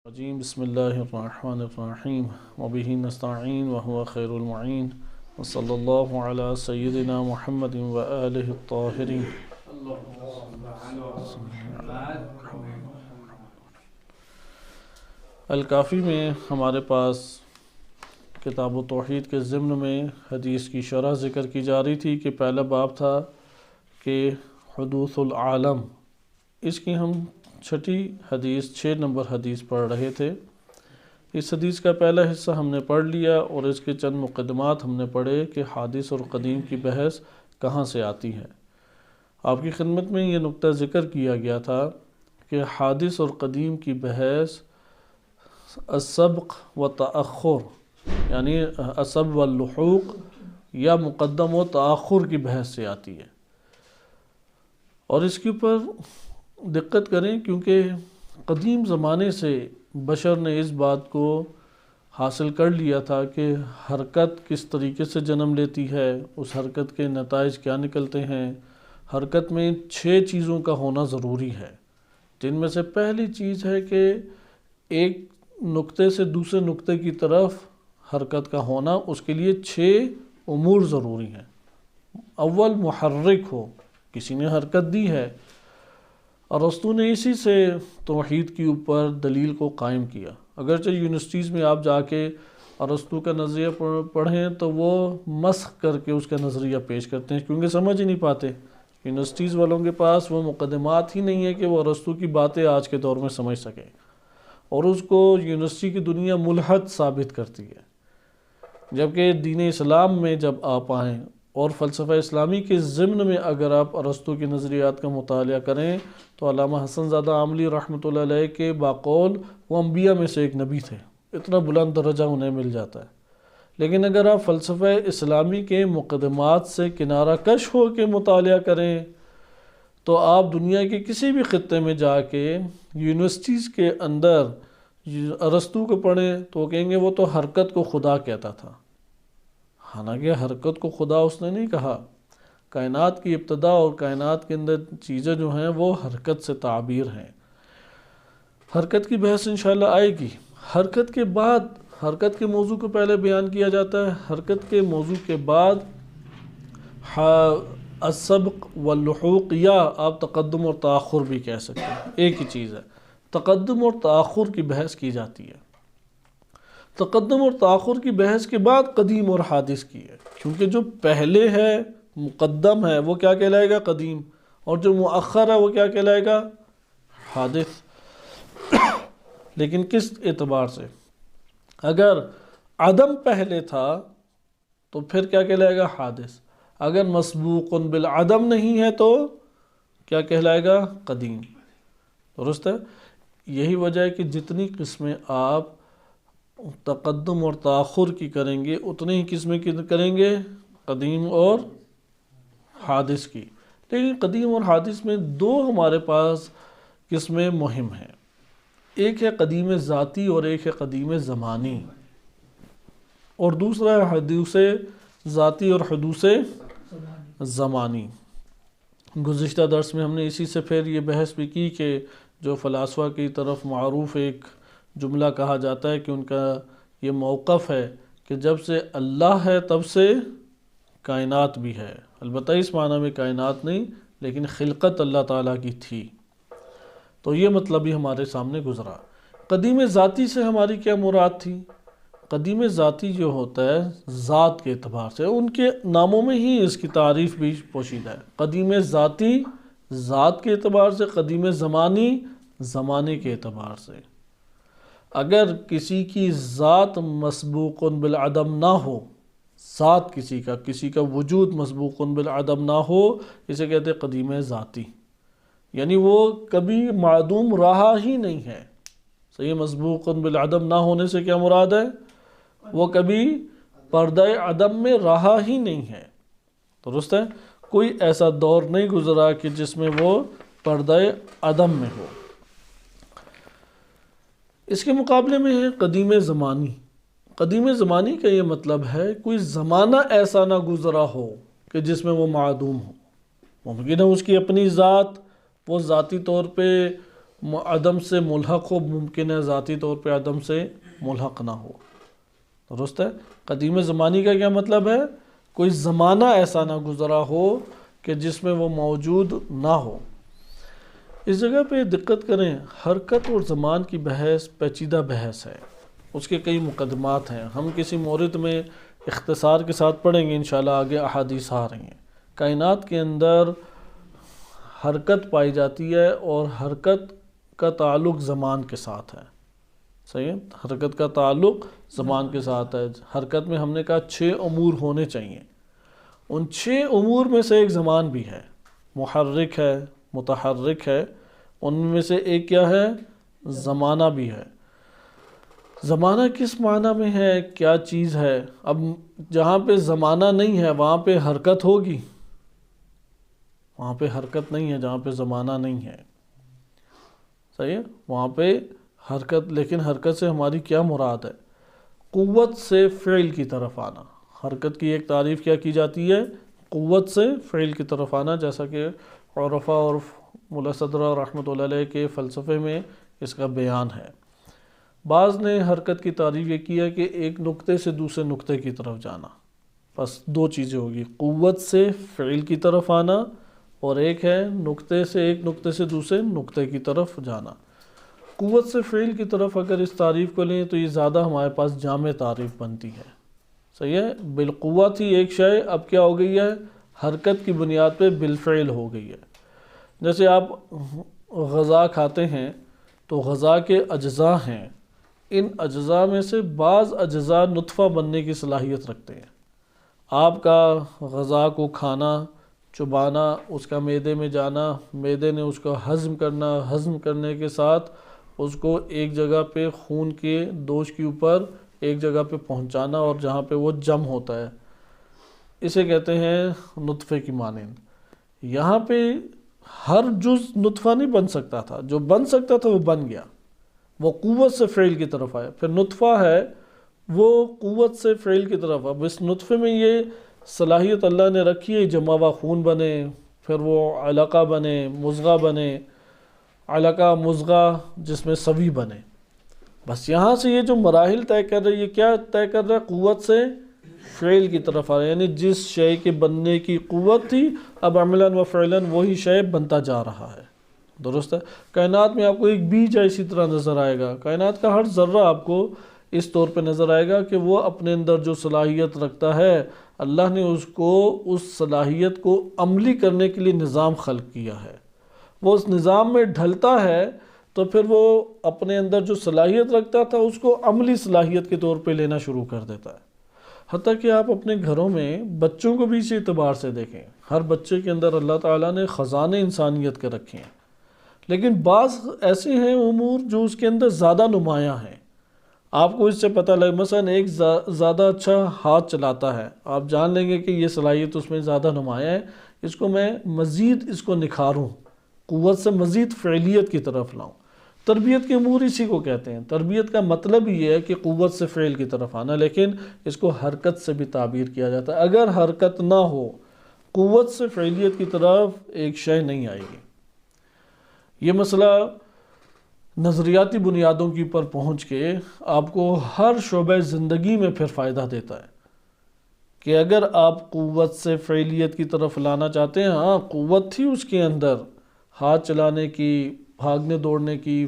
الرجیم بسم اللہ الرحمن الرحیم وبہ نستعین وهو خیر المعین وصلی اللہ علی سیدنا محمد وآلہ الطاہرین۔ الکافی میں ہمارے پاس کتاب و توحید کے ضمن میں حدیث کی شرح ذکر کی جا رہی تھی کہ پہلا باب تھا کہ حدوث العالم، اس کی ہم چھٹی حدیث 6 نمبر حدیث پڑھ رہے تھے۔ اس حدیث کا پہلا حصہ ہم نے پڑھ لیا اور اس کے چند مقدمات ہم نے پڑھے کہ حادث اور قدیم کی بحث کہاں سے آتی ہے۔ آپ کی خدمت میں یہ نقطہ ذکر کیا گیا تھا کہ حادث اور قدیم کی بحث السبق و تأخر، یعنی السبق واللحوق یا مقدم و تأخر کی بحث سے آتی ہے، اور اس کے اوپر دقت کریں کیونکہ قدیم زمانے سے بشر نے اس بات کو حاصل کر لیا تھا کہ حرکت کس طریقے سے جنم لیتی ہے، اس حرکت کے نتائج کیا نکلتے ہیں۔ حرکت میں 6 چیزوں کا ہونا ضروری ہے، جن میں سے پہلی چیز ہے کہ ایک نقطے سے دوسرے نقطے کی طرف حرکت کا ہونا، اس کے لیے 6 امور ضروری ہیں۔ اول محرک ہو، کسی نے حرکت دی ہے، ارسطو نے اسی سے توحید کے اوپر دلیل کو قائم کیا۔ اگرچہ یونیورسٹیز میں آپ جا کے ارسطو کا نظریہ پڑھیں تو وہ مسخ کر کے اس کا نظریہ پیش کرتے ہیں، کیونکہ سمجھ ہی نہیں پاتے۔ یونیورسٹیز والوں کے پاس وہ مقدمات ہی نہیں ہے کہ وہ ارسطو کی باتیں آج کے دور میں سمجھ سکیں، اور اس کو یونیورسٹی کی دنیا ملحد ثابت کرتی ہے۔ جبکہ دین اسلام میں جب آپ آئیں اور فلسفہ اسلامی کے ضمن میں اگر آپ ارسطو کے نظریات کا مطالعہ کریں تو علامہ حسن زادہ عاملی رحمۃ اللہ علیہ کے باقول وہ انبیاء میں سے ایک نبی تھے، اتنا بلند درجہ انہیں مل جاتا ہے۔ لیکن اگر آپ فلسفہ اسلامی کے مقدمات سے کنارہ کش ہو کے مطالعہ کریں تو آپ دنیا کے کسی بھی خطے میں جا کے یونیورسٹیز کے اندر ارسطو کو پڑھیں تو وہ کہیں گے وہ تو حرکت کو خدا کہتا تھا۔ حالانکہ حرکت کو خدا اس نے نہیں کہا، کائنات کی ابتدا اور کائنات کے اندر چیزیں جو ہیں وہ حرکت سے تعبیر ہیں۔ حرکت کی بحث انشاءاللہ آئے گی۔ حرکت کے بعد حرکت کے موضوع کو پہلے بیان کیا جاتا ہے، حرکت کے موضوع کے بعد السبق واللحوق، یا آپ تقدم اور تاخر بھی کہہ سکتے ہیں، ایک ہی چیز ہے۔ تقدم اور تاخر کی بحث کی جاتی ہے۔ تقدم اور تاخر کی بحث کے بعد قدیم اور حادث کی ہے، کیونکہ جو پہلے ہے مقدم ہے وہ کیا کہلائے گا؟ قدیم، اور جو مؤخر ہے وہ کیا کہلائے گا؟ حادث۔ لیکن کس اعتبار سے؟ اگر عدم پہلے تھا تو پھر کیا کہلائے گا؟ حادث۔ اگر مسبوق بالعدم نہیں ہے تو کیا کہلائے گا؟ قدیم۔ درست ہے؟ یہی وجہ ہے کہ جتنی قسمیں آپ تقدم اور تاخر کی کریں گے اتنی ہی قسمیں کریں گے قدیم اور حادث کی۔ لیکن قدیم اور حادث میں 2 ہمارے پاس قسمیں مہم ہیں، ایک ہے قدیم ذاتی اور ایک ہے قدیم زمانی، اور دوسرا ہے حدوث ذاتی اور حدوث زمانی۔ گزشتہ درس میں ہم نے اسی سے پھر یہ بحث بھی کی کہ جو فلاسفہ کی طرف معروف ایک جملہ کہا جاتا ہے کہ ان کا یہ موقف ہے کہ جب سے اللہ ہے تب سے کائنات بھی ہے، البتہ اس معنی میں کائنات نہیں لیکن خلقت اللہ تعالیٰ کی تھی۔ تو یہ مطلب بھی ہمارے سامنے گزرا۔ قدیم ذاتی سے ہماری کیا مراد تھی؟ قدیم ذاتی جو ہوتا ہے ذات کے اعتبار سے، ان کے ناموں میں ہی اس کی تعریف بھی پوشیدہ ہے۔ قدیم ذاتی ذات کے اعتبار سے، قدیم زمانی زمانے کے اعتبار سے۔ اگر کسی کی ذات مسبوق بالعدم نہ ہو، ذات کسی کا وجود مسبوق بالعدم نہ ہو، اسے کہتے ہیں قدیم ذاتی، یعنی وہ کبھی معدوم رہا ہی نہیں ہے۔ صحیح، مسبوق بالعدم نہ ہونے سے کیا مراد ہے؟ وہ کبھی پردہ عدم میں رہا ہی نہیں ہے۔ درست ہے؟ کوئی ایسا دور نہیں گزرا کہ جس میں وہ پردہ عدم میں ہو۔ اس کے مقابلے میں ہے قدیم زمانی۔ قدیم زمانی کا یہ مطلب ہے کوئی زمانہ ایسا نہ گزرا ہو کہ جس میں وہ معدوم ہو۔ ممکن ہے اس کی اپنی ذات، وہ ذاتی طور پہ عدم سے ملحق ہو، ممکن ہے ذاتی طور پہ عدم سے ملحق نہ ہو۔ درست ہے؟ قدیم زمانی کا کیا مطلب ہے؟ کوئی زمانہ ایسا نہ گزرا ہو کہ جس میں وہ موجود نہ ہو۔ اس جگہ پہ دقت کریں، حرکت اور زمان کی بحث پیچیدہ بحث ہے، اس کے کئی مقدمات ہیں، ہم کسی مورد میں اختصار کے ساتھ پڑھیں گے انشاءاللہ، آگے احادیث آ رہی ہیں۔ کائنات کے اندر حرکت پائی جاتی ہے اور حرکت کا تعلق زمان کے ساتھ ہے، صحیح ہے؟ حرکت کا تعلق زمان کے ساتھ ہے۔ حرکت میں ہم نے کہا 6 امور ہونے چاہیے، ان 6 امور میں سے ایک زمان بھی ہے، محرک ہے، متحرک ہے، ان میں سے ایک کیا ہے؟ زمانہ بھی ہے۔ زمانہ کس معنی میں ہے، کیا چیز ہے؟ اب جہاں پہ زمانہ نہیں ہے وہاں پہ حرکت ہوگی؟ وہاں پہ حرکت نہیں ہے جہاں پہ زمانہ نہیں ہے، صحیح ہے؟ وہاں پہ حرکت، لیکن حرکت سے ہماری کیا مراد ہے؟ قوت سے فعل کی طرف آنا۔ حرکت کی ایک تعریف کیا کی جاتی ہے؟ قوت سے فعل کی طرف آنا، جیسا کہ عرفا اور ملا صدرہ رحمۃ اللہ علیہ کے فلسفے میں اس کا بیان ہے۔ بعض نے حرکت کی تعریف یہ کی ہے کہ ایک نقطے سے دوسرے نقطے کی طرف جانا، بس 2 چیزیں ہوگی، قوت سے فعل کی طرف آنا اور ایک ہے ایک نقطے سے دوسرے نقطے کی طرف جانا۔ قوت سے فعل کی طرف اگر اس تعریف کو لیں تو یہ زیادہ ہمارے پاس جامع تعریف بنتی ہے، صحیح ہے؟ بالقوت ہی ایک شے اب کیا ہو گئی ہے؟ حرکت کی بنیاد پہ بالفعل ہو گئی ہے۔ جیسے آپ غذا کھاتے ہیں تو غذا کے اجزاء ہیں، ان اجزاء میں سے بعض اجزاء نطفہ بننے کی صلاحیت رکھتے ہیں۔ آپ کا غذا کو کھانا، چبانا، اس کا معدے میں جانا، معدے نے اس کو ہضم کرنا، ہضم کرنے کے ساتھ اس کو ایک جگہ پہ خون کے دوش کے اوپر ایک جگہ پہ پہنچانا اور جہاں پہ وہ جم ہوتا ہے، اسے کہتے ہیں نطفے کی مانند۔ یہاں پہ ہر جز نطفہ نہیں بن سکتا تھا، جو بن سکتا تھا وہ بن گیا، وہ قوت سے فعل کی طرف آیا۔ پھر نطفہ ہے وہ قوت سے فعل کی طرف، اب اس نطفے میں یہ صلاحیت اللہ نے رکھی ہے، جمع ہوا خون بنے، پھر وہ علقہ بنے، مضغہ بنے، علقہ مضغہ جس میں سوی بنے۔ بس یہاں سے یہ جو مراحل طے کر رہے، یہ کیا طے کر رہا ہے؟ قوت سے فعل کی طرف آ رہا ہے، یعنی جس شے کے بننے کی قوت تھی اب عملاً و فعلاً وہی شے بنتا جا رہا ہے۔ درست ہے؟ کائنات میں آپ کو ایک بیج اسی طرح نظر آئے گا، کائنات کا ہر ذرہ آپ کو اس طور پہ نظر آئے گا کہ وہ اپنے اندر جو صلاحیت رکھتا ہے، اللہ نے اس کو اس صلاحیت کو عملی کرنے کے لیے نظام خلق کیا ہے۔ وہ اس نظام میں ڈھلتا ہے تو پھر وہ اپنے اندر جو صلاحیت رکھتا تھا اس کو عملی صلاحیت کے طور پہ لینا شروع کر دیتا ہے۔ حتیٰ کہ آپ اپنے گھروں میں بچوں کو بھی اسی اعتبار سے دیکھیں، ہر بچے کے اندر اللہ تعالیٰ نے خزانے انسانیت کے رکھے ہیں، لیکن بعض ایسے ہیں امور جو اس کے اندر زیادہ نمایاں ہیں۔ آپ کو اس سے پتہ لگے، مثلا ایک زیادہ اچھا ہاتھ چلاتا ہے، آپ جان لیں گے کہ یہ صلاحیت اس میں زیادہ نمایاں ہے، اس کو میں مزید اس کو نکھاروں، قوت سے مزید فعلیت کی طرف لاؤں۔ تربیت کے امور اسی کو کہتے ہیں۔ تربیت کا مطلب یہ ہے کہ قوت سے فعل کی طرف آنا، لیکن اس کو حرکت سے بھی تعبیر کیا جاتا ہے۔ اگر حرکت نہ ہو، قوت سے فعلیت کی طرف ایک شے نہیں آئے گی۔ یہ مسئلہ نظریاتی بنیادوں کے اوپر پہنچ کے آپ کو ہر شعبہ زندگی میں پھر فائدہ دیتا ہے کہ اگر آپ قوت سے فعلیت کی طرف لانا چاہتے ہیں، ہاں قوت تھی اس کے اندر، ہاتھ چلانے کی، بھاگنے دوڑنے کی،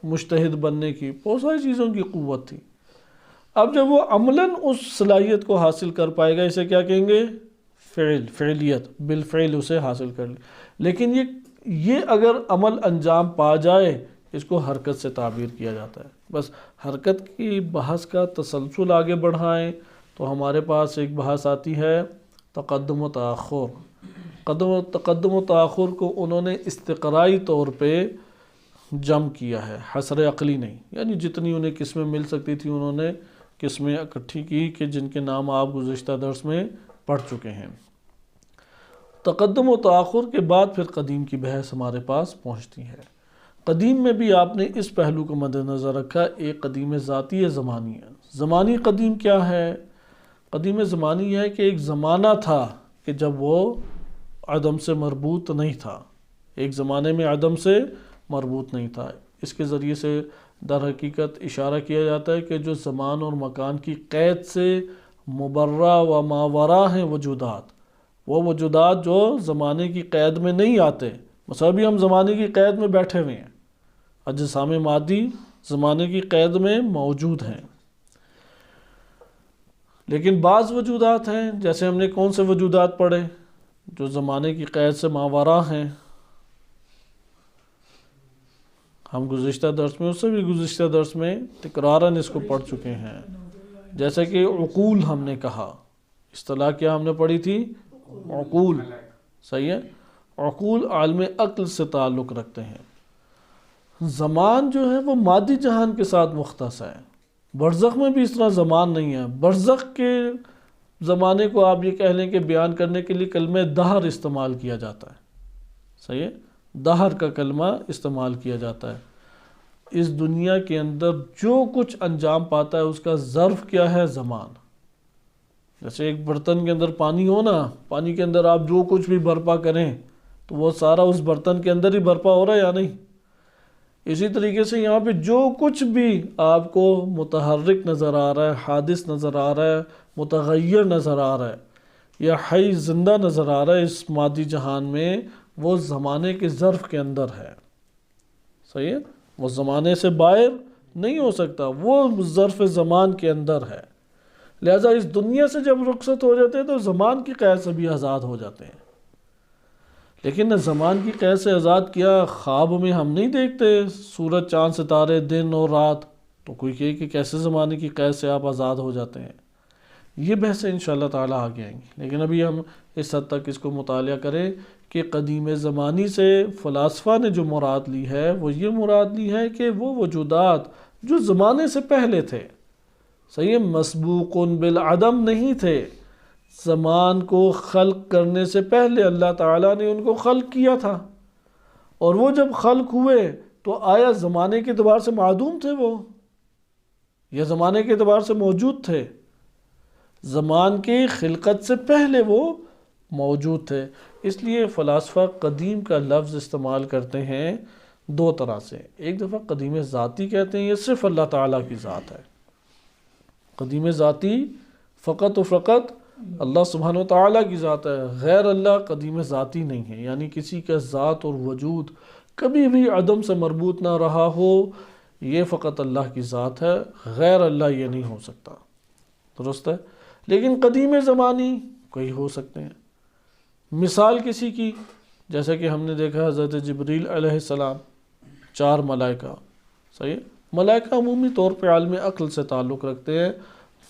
مجتہد بننے کی، بہت ساری چیزوں کی قوت تھی۔ اب جب وہ عملاً اس صلاحیت کو حاصل کر پائے گا، اسے کیا کہیں گے؟ فعلیت، بالفعل اسے حاصل کر لی۔ لیکن یہ اگر عمل انجام پا جائے، اس کو حرکت سے تعبیر کیا جاتا ہے۔ بس حرکت کی بحث کا تسلسل آگے بڑھائیں تو ہمارے پاس ایک بحث آتی ہے تقدم و تاخر۔ تقدم و تاخر کو انہوں نے استقرائی طور پہ جمع کیا ہے، حصر عقلی نہیں، یعنی جتنی انہیں قسمیں مل سکتی تھی انہوں نے قسمیں اکٹھی کی کہ جن کے نام آپ گزشتہ درس میں پڑھ چکے ہیں۔ تقدم و تاخر کے بعد پھر قدیم کی بحث ہمارے پاس پہنچتی ہے۔ قدیم میں بھی آپ نے اس پہلو کو مد نظر رکھا، ایک قدیم ذاتی ہے، زمانی ہے۔ زمانی قدیم کیا ہے؟ قدیم زمانی ہے کہ ایک زمانہ تھا کہ جب وہ عدم سے مربوط نہیں تھا، ایک زمانے میں عدم سے مربوط نہیں تھا۔ اس کے ذریعے سے در حقیقت اشارہ کیا جاتا ہے کہ جو زمان اور مکان کی قید سے مبرہ و ماورا ہیں وجودات، وہ وجودات جو زمانے کی قید میں نہیں آتے، مثلا بھی ہم زمانے کی قید میں بیٹھے ہوئے ہیں، اجسام مادی زمانے کی قید میں موجود ہیں، لیکن بعض وجودات ہیں، جیسے ہم نے کون سے وجودات پڑھے جو زمانے کی قید سے ماورا ہیں، ہم گزشتہ درس میں، اس سے بھی گزشتہ درس میں تکراراً اس کو پڑھ چکے ہیں، جیسے کہ عقول ہم نے کہا، اصطلاح کیا ہم نے پڑھی تھی؟ عقول، صحیح ہے، عقول عالم عقل سے تعلق رکھتے ہیں۔ زمان جو ہے وہ مادی جہان کے ساتھ مختص ہے، برزخ میں بھی اس طرح زمان نہیں ہے۔ برزخ کے زمانے کو آپ یہ کہہ لیں کہ بیان کرنے کے لیے کلمہ دہر استعمال کیا جاتا ہے، صحیح ہے، دہر کا کلمہ استعمال کیا جاتا ہے۔ اس دنیا کے اندر جو کچھ انجام پاتا ہے اس کا ظرف کیا ہے؟ زمان۔ جیسے ایک برتن کے اندر پانی ہو نا، پانی کے اندر آپ جو کچھ بھی برپا کریں تو وہ سارا اس برتن کے اندر ہی برپا ہو رہا ہے یا نہیں؟ اسی طریقے سے یہاں پہ جو کچھ بھی آپ کو متحرک نظر آ رہا ہے، حادث نظر آ رہا ہے، متغیر نظر آ رہا ہے یا حی زندہ نظر آ رہا ہے اس مادی جہان میں، وہ زمانے کے ظرف کے اندر ہے، صحیح ہے، وہ زمانے سے باہر نہیں ہو سکتا، وہ ظرف زمان کے اندر ہے۔ لہٰذا اس دنیا سے جب رخصت ہو جاتے ہیں تو زمان کی قید سے بھی آزاد ہو جاتے ہیں، لیکن زمان کی قید سے آزاد کیا خواب میں ہم نہیں دیکھتے سورج چاند ستارے دن اور رات، تو کوئی کہے کہ کیسے زمانے کی قید سے آپ آزاد ہو جاتے ہیں؟ یہ بحثیں انشاءاللہ تعالیٰ آگے آئیں گی، لیکن ابھی ہم اس حد تک اس کو مطالعہ کریں کہ قدیم زمانی سے فلاسفہ نے جو مراد لی ہے وہ یہ مراد لی ہے کہ وہ وجودات جو زمانے سے پہلے تھے، صحیح ہے، مسبوق بالعدم نہیں تھے، زمان کو خلق کرنے سے پہلے اللہ تعالیٰ نے ان کو خلق کیا تھا، اور وہ جب خلق ہوئے تو آیا زمانے کے اعتبار سے معدوم تھے وہ یا زمانے کے اعتبار سے موجود تھے؟ زمان کی خلقت سے پہلے وہ موجود تھے۔ اس لیے فلاسفہ قدیم کا لفظ استعمال کرتے ہیں دو طرح سے، ایک دفعہ قدیم ذاتی کہتے ہیں، یہ صرف اللہ تعالیٰ کی ذات ہے، قدیم ذاتی فقط و فقط اللہ سبحانہ و تعالیٰ کی ذات ہے، غیر اللہ قدیم ذاتی نہیں ہے، یعنی کسی کا ذات اور وجود کبھی بھی عدم سے مربوط نہ رہا ہو، یہ فقط اللہ کی ذات ہے، غیر اللہ یہ نہیں ہو سکتا، درست ہے۔ لیکن قدیم زمانی کوئی ہو سکتے ہیں، مثال کسی کی، جیسا کہ ہم نے دیکھا حضرت جبریل علیہ السلام، 4 ملائکہ، صحیح ہے، ملائکہ عمومی طور پہ عالم عقل سے تعلق رکھتے ہیں،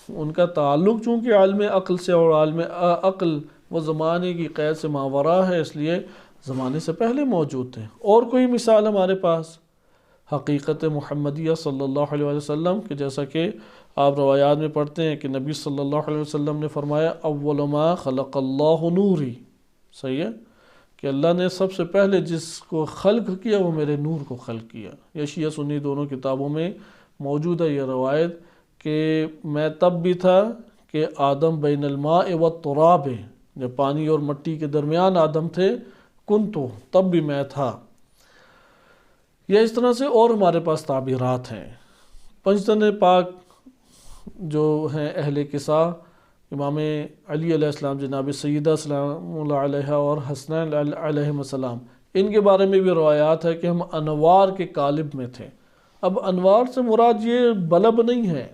ان کا تعلق چونکہ عالم عقل سے، اور عالم عقل وہ زمانے کی قید سے ماورا ہے، اس لیے زمانے سے پہلے موجود تھے۔ اور کوئی مثال ہمارے پاس حقیقت محمدیہ صلی اللہ علیہ وسلم کہ جیسا کہ آپ روایات میں پڑھتے ہیں کہ نبی صلی اللہ علیہ وسلم نے فرمایا اول ما خلق اللہ نوری، صحیح ہے، کہ اللہ نے سب سے پہلے جس کو خلق کیا وہ میرے نور کو خلق کیا۔ یہ شیعہ سنی دونوں کتابوں میں موجود ہے یہ روایت کہ میں تب بھی تھا کہ آدم بین الماء والتراب، جب پانی اور مٹی کے درمیان آدم تھے، کنتو، تب بھی میں تھا۔ یا اس طرح سے اور ہمارے پاس تعبیرات ہیں۔ پنجتن پاک جو ہیں اہل قصہ، امام علی علیہ السلام، جناب سیدہ سلام اللہ علیہ اور حسنین علیہ السلام، ان کے بارے میں بھی روایات ہے کہ ہم انوار کے قالب میں تھے۔ اب انوار سے مراد یہ بلب نہیں ہے،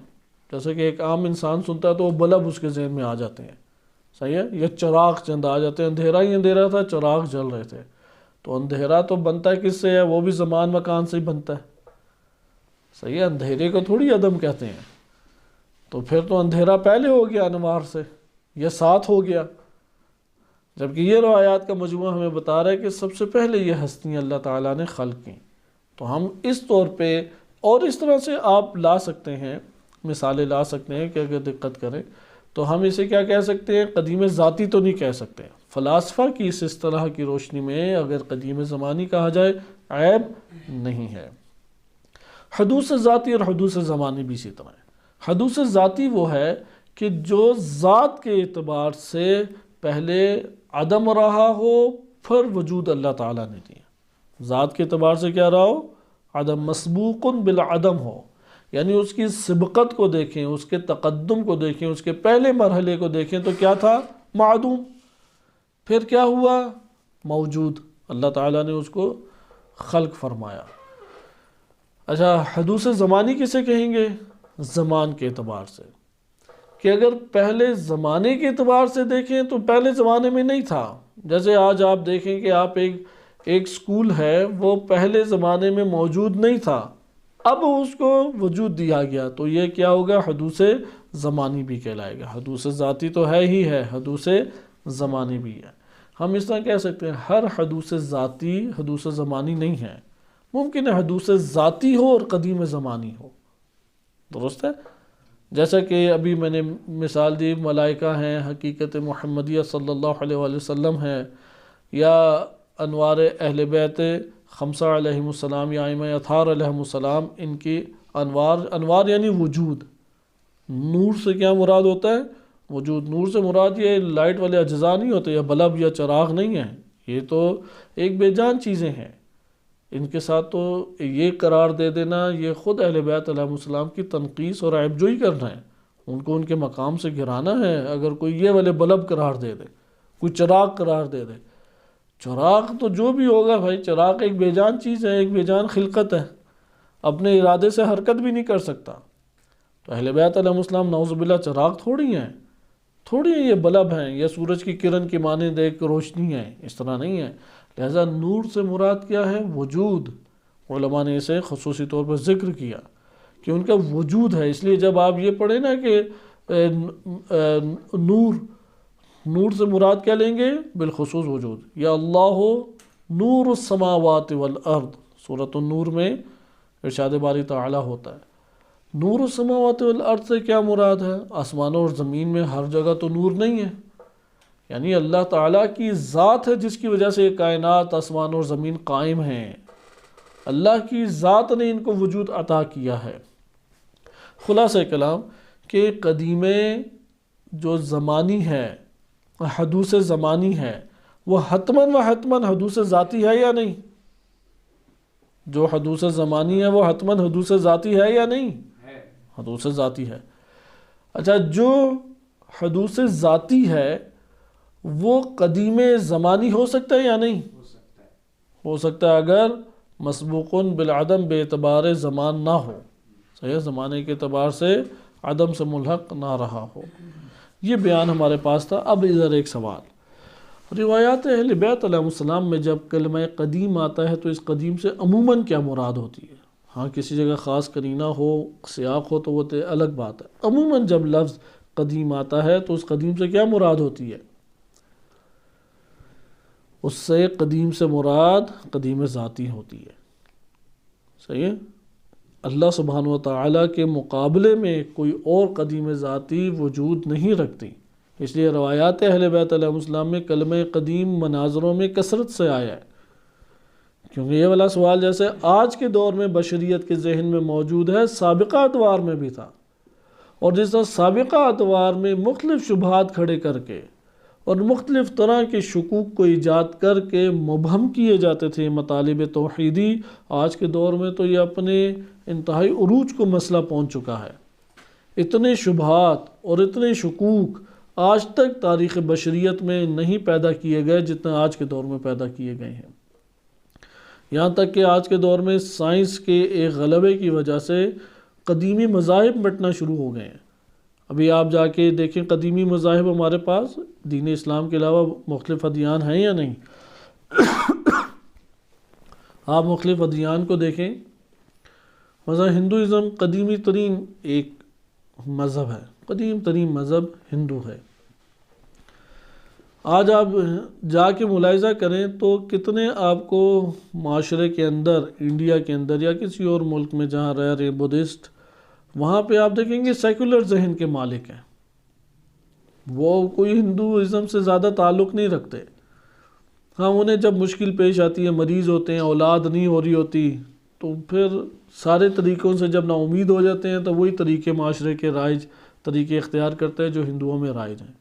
جیسے کہ ایک عام انسان سنتا ہے تو وہ بلب اس کے ذہن میں آ جاتے ہیں، صحیح ہے، یا چراغ چند آ جاتے ہیں، اندھیرا ہی اندھیرا تھا، چراغ جل رہے تھے، تو اندھیرا تو بنتا ہے کس سے ہے؟ وہ بھی زمان مکان سے ہی بنتا ہے، صحیح ہے، اندھیرے کو تھوڑی عدم کہتے ہیں، تو پھر تو اندھیرا پہلے ہو گیا انوار سے، یہ ساتھ ہو گیا، جبکہ یہ روایات کا مجموعہ ہمیں بتا رہا ہے کہ سب سے پہلے یہ ہستیاں اللہ تعالیٰ نے خلق کی۔ تو ہم اس طور پہ اور اس طرح سے آپ لا سکتے ہیں، مثالیں لا سکتے ہیں کہ اگر دقت کریں تو ہم اسے کیا کہہ سکتے ہیں؟ قدیم ذاتی تو نہیں کہہ سکتے، فلاسفہ کی اس اصطلاح کی روشنی میں اگر قدیم زمانی کہا جائے عیب نہیں ہے۔ حدوث ذاتی اور حدوث زمانی بھی اسی طرح ہے۔ حدوث ذاتی وہ ہے کہ جو ذات کے اعتبار سے پہلے عدم رہا ہو، پھر وجود اللہ تعالیٰ نے دیا، ذات کے اعتبار سے کیا رہا ہو؟ عدم، مسبوق بالعدم ہو، یعنی اس کی سبقت کو دیکھیں، اس کے تقدم کو دیکھیں، اس کے پہلے مرحلے کو دیکھیں تو کیا تھا؟ معدوم. پھر کیا ہوا؟ موجود. اللہ تعالیٰ نے اس کو خلق فرمایا. اچھا، حدوث زمانی کسے کہیں گے؟ زمان کے اعتبار سے، کہ اگر پہلے زمانے کے اعتبار سے دیکھیں تو پہلے زمانے میں نہیں تھا. جیسے آج آپ دیکھیں کہ آپ ایک سکول ہے، وہ پہلے زمانے میں موجود نہیں تھا، اب اس کو وجود دیا گیا، تو یہ کیا ہوگا؟ حدوث زمانی بھی کہلائے گا. حدوث ذاتی تو ہے ہی ہے، حدوث زمانی بھی ہے. ہم اس طرح کہہ سکتے ہیں ہر حدوث ذاتی حدوث زمانی نہیں ہے. ممکن ہے حدوث ذاتی ہو اور قدیم زمانی ہو. درست ہے؟ جیسا کہ ابھی میں نے مثال دی، ملائکہ ہیں، حقیقت محمدیہ صلی اللہ علیہ وآلہ وسلم ہے، یا انوار اہل بیت خمسہ علیہم السلام یا ائمہ اطہار علیہم السلام، ان کی انوار یعنی وجود. نور سے کیا مراد ہوتا ہے؟ وجود. نور سے مراد یہ لائٹ والے اجزاء نہیں ہوتے، یا بلب یا چراغ نہیں ہیں، یہ تو ایک بے جان چیزیں ہیں. ان کے ساتھ تو یہ قرار دے دینا یہ خود اہل بیت علیہ السلام کی تنقیص اور عیب جوئی کرنا ہے، ان کو ان کے مقام سے گرانا ہے. اگر کوئی یہ والے بلب قرار دے دے، کوئی چراغ قرار دے دے، چراغ تو جو بھی ہوگا بھائی، چراغ ایک بے جان چیز ہے، ایک بے جان خلقت ہے، اپنے ارادے سے حرکت بھی نہیں کر سکتا. تو اہل بیت علیہ السلام نعوذ باللہ چراغ تھوڑی ہیں، تھوڑی ہیں یہ بلب ہیں، یہ سورج کی کرن کی مانند ایک روشنی ہے، اس طرح نہیں ہے. لہذا نور سے مراد کیا ہے؟ وجود. علماء نے اسے خصوصی طور پر ذکر کیا کہ ان کا وجود ہے. اس لیے جب آپ یہ پڑھیں نا کہ نور سے مراد کیا لیں گے؟ بالخصوص وجود. یا اللہ نور السماوات والارض، سورۃ النور میں ارشاد باری تعالی ہوتا ہے. نور السماوات والارض سے کیا مراد ہے؟ آسمانوں اور زمین میں ہر جگہ تو نور نہیں ہے، یعنی اللہ تعالیٰ کی ذات ہے جس کی وجہ سے یہ کائنات، آسمان اور زمین قائم ہیں. اللہ کی ذات نے ان کو وجود عطا کیا ہے. خلاصہ کلام کہ قدیم جو زمانی ہے، حدوث زمانی ہے، وہ حتماً و حتماً حدوث ذاتی ہے یا نہیں؟ جو حدوث زمانی ہے وہ حتماً حدوث ذاتی ہے یا نہیں؟ حدوث ذاتی ہے. اچھا، جو حدوث ذاتی ہے وہ قدیم زمانی ہو سکتا ہے یا نہیں؟ ہو سکتا ہے اگر مسبوقن بالعدم، بے اعتبار زمان نہ ہو، صحیح، زمانے کے اعتبار سے عدم سے ملحق نہ رہا ہو. یہ بیان ہمارے پاس تھا. اب ادھر ایک سوال، روایات اہل بیت علیہ السلام میں جب کلمہ قدیم آتا ہے تو اس قدیم سے عموماً کیا مراد ہوتی ہے؟ ہاں کسی جگہ خاص قرینہ ہو، سیاق ہو تو وہ الگ بات ہے. عموماً جب لفظ قدیم آتا ہے تو اس قدیم سے کیا مراد ہوتی ہے؟ اس سے قدیم سے مراد قدیم ذاتی ہوتی ہے. صحیح ہے؟ اللہ سبحانہ و تعالیٰ کے مقابلے میں کوئی اور قدیم ذاتی وجود نہیں رکھتی. اس لیے روایات اہل بیت علیہ السلام میں کلمہ قدیم مناظروں میں کثرت سے آیا ہے. کیونکہ یہ والا سوال جیسے آج کے دور میں بشریت کے ذہن میں موجود ہے، سابقہ ادوار میں بھی تھا. اور جس طرح سابقہ ادوار میں مختلف شبہات کھڑے کر کے اور مختلف طرح کے شکوک کو ایجاد کر کے مبہم کیے جاتے تھے مطالب توحیدی، آج کے دور میں تو یہ اپنے انتہائی عروج کو مسئلہ پہنچ چکا ہے. اتنے شبہات اور اتنے شکوک آج تک تاریخ بشریت میں نہیں پیدا کیے گئے جتنا آج کے دور میں پیدا کیے گئے ہیں. یہاں تک کہ آج کے دور میں سائنس کے ایک غلبے کی وجہ سے قدیمی مذاہب مٹنا شروع ہو گئے ہیں. ابھی آپ جا کے دیکھیں قدیمی مذاہب ہمارے پاس دین اسلام کے علاوہ مختلف ادیان ہیں یا نہیں؟ آپ مختلف ادیان کو دیکھیں. مثلا ہندوازم قدیمی ترین ایک مذہب ہے، قدیم ترین مذہب ہندو ہے. آج آپ جا کے ملاحظہ کریں تو کتنے آپ کو معاشرے کے اندر، انڈیا کے اندر یا کسی اور ملک میں جہاں رہ رہے بدھسٹ، وہاں پہ آپ دیکھیں گے سیکولر ذہن کے مالک ہیں. وہ کوئی ہندوازم سے زیادہ تعلق نہیں رکھتے. ہاں انہیں جب مشکل پیش آتی ہے، مریض ہوتے ہیں، اولاد نہیں ہو رہی ہوتی، تو پھر سارے طریقوں سے جب نا امید ہو جاتے ہیں تو وہی طریقے معاشرے کے رائج طریقے اختیار کرتے ہیں جو ہندوؤں میں رائج ہیں.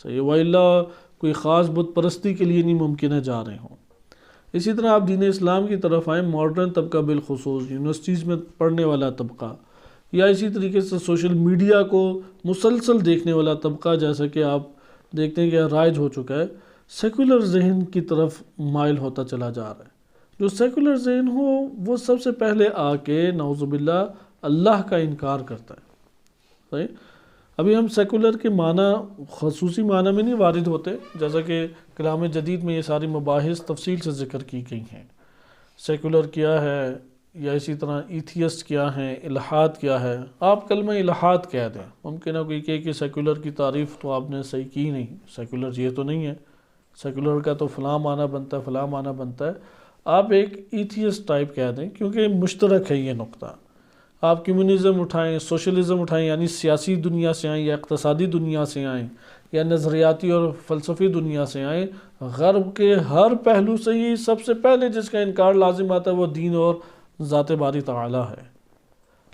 صحیح، وَإِلَّا کوئی خاص بت پرستی کے لیے نہیں ممکن ہے جا رہے ہوں. اسی طرح آپ دین اسلام کی طرف آئیں، ماڈرن طبقہ بالخصوص یونیورسٹیز میں پڑھنے والا طبقہ، یا اسی طریقے سے سوشل میڈیا کو مسلسل دیکھنے والا طبقہ، جیسا کہ آپ دیکھتے ہیں کہ رائج ہو چکا ہے، سیکولر ذہن کی طرف مائل ہوتا چلا جا رہا ہے۔ جو سیکولر ذہن ہو وہ سب سے پہلے آ کے نعوذ باللہ اللہ کا انکار کرتا ہے۔ صحیح؟ ابھی ہم سیکولر کے معنی خصوصی معنی میں نہیں وارد ہوتے، جیسا کہ کلام جدید میں یہ ساری مباحث تفصیل سے ذکر کی گئی ہیں۔ سیکولر کیا ہے، یا اسی طرح ایتھیسٹ کیا ہیں، الحاد کیا ہے۔ آپ کلمہ الحاد کہہ دیں، ممکن ہے کوئی کہے کہ سیکولر کی تعریف تو آپ نے صحیح کی نہیں، سیکولر یہ تو نہیں ہے، سیکولر کا تو فلاں معنی بنتا ہے، فلاں معنی بنتا ہے۔ آپ ایک ایتھیسٹ ٹائپ کہہ دیں، کیونکہ مشترک ہے یہ نقطہ۔ آپ کمیونزم اٹھائیں، سوشلزم اٹھائیں، یعنی سیاسی دنیا سے آئیں یا اقتصادی دنیا سے آئیں یا نظریاتی اور فلسفی دنیا سے آئیں، غرب کے ہر پہلو سے ہی سب سے پہلے جس کا انکار لازم آتا ہے وہ دین اور ذات باری تعالیٰ ہے۔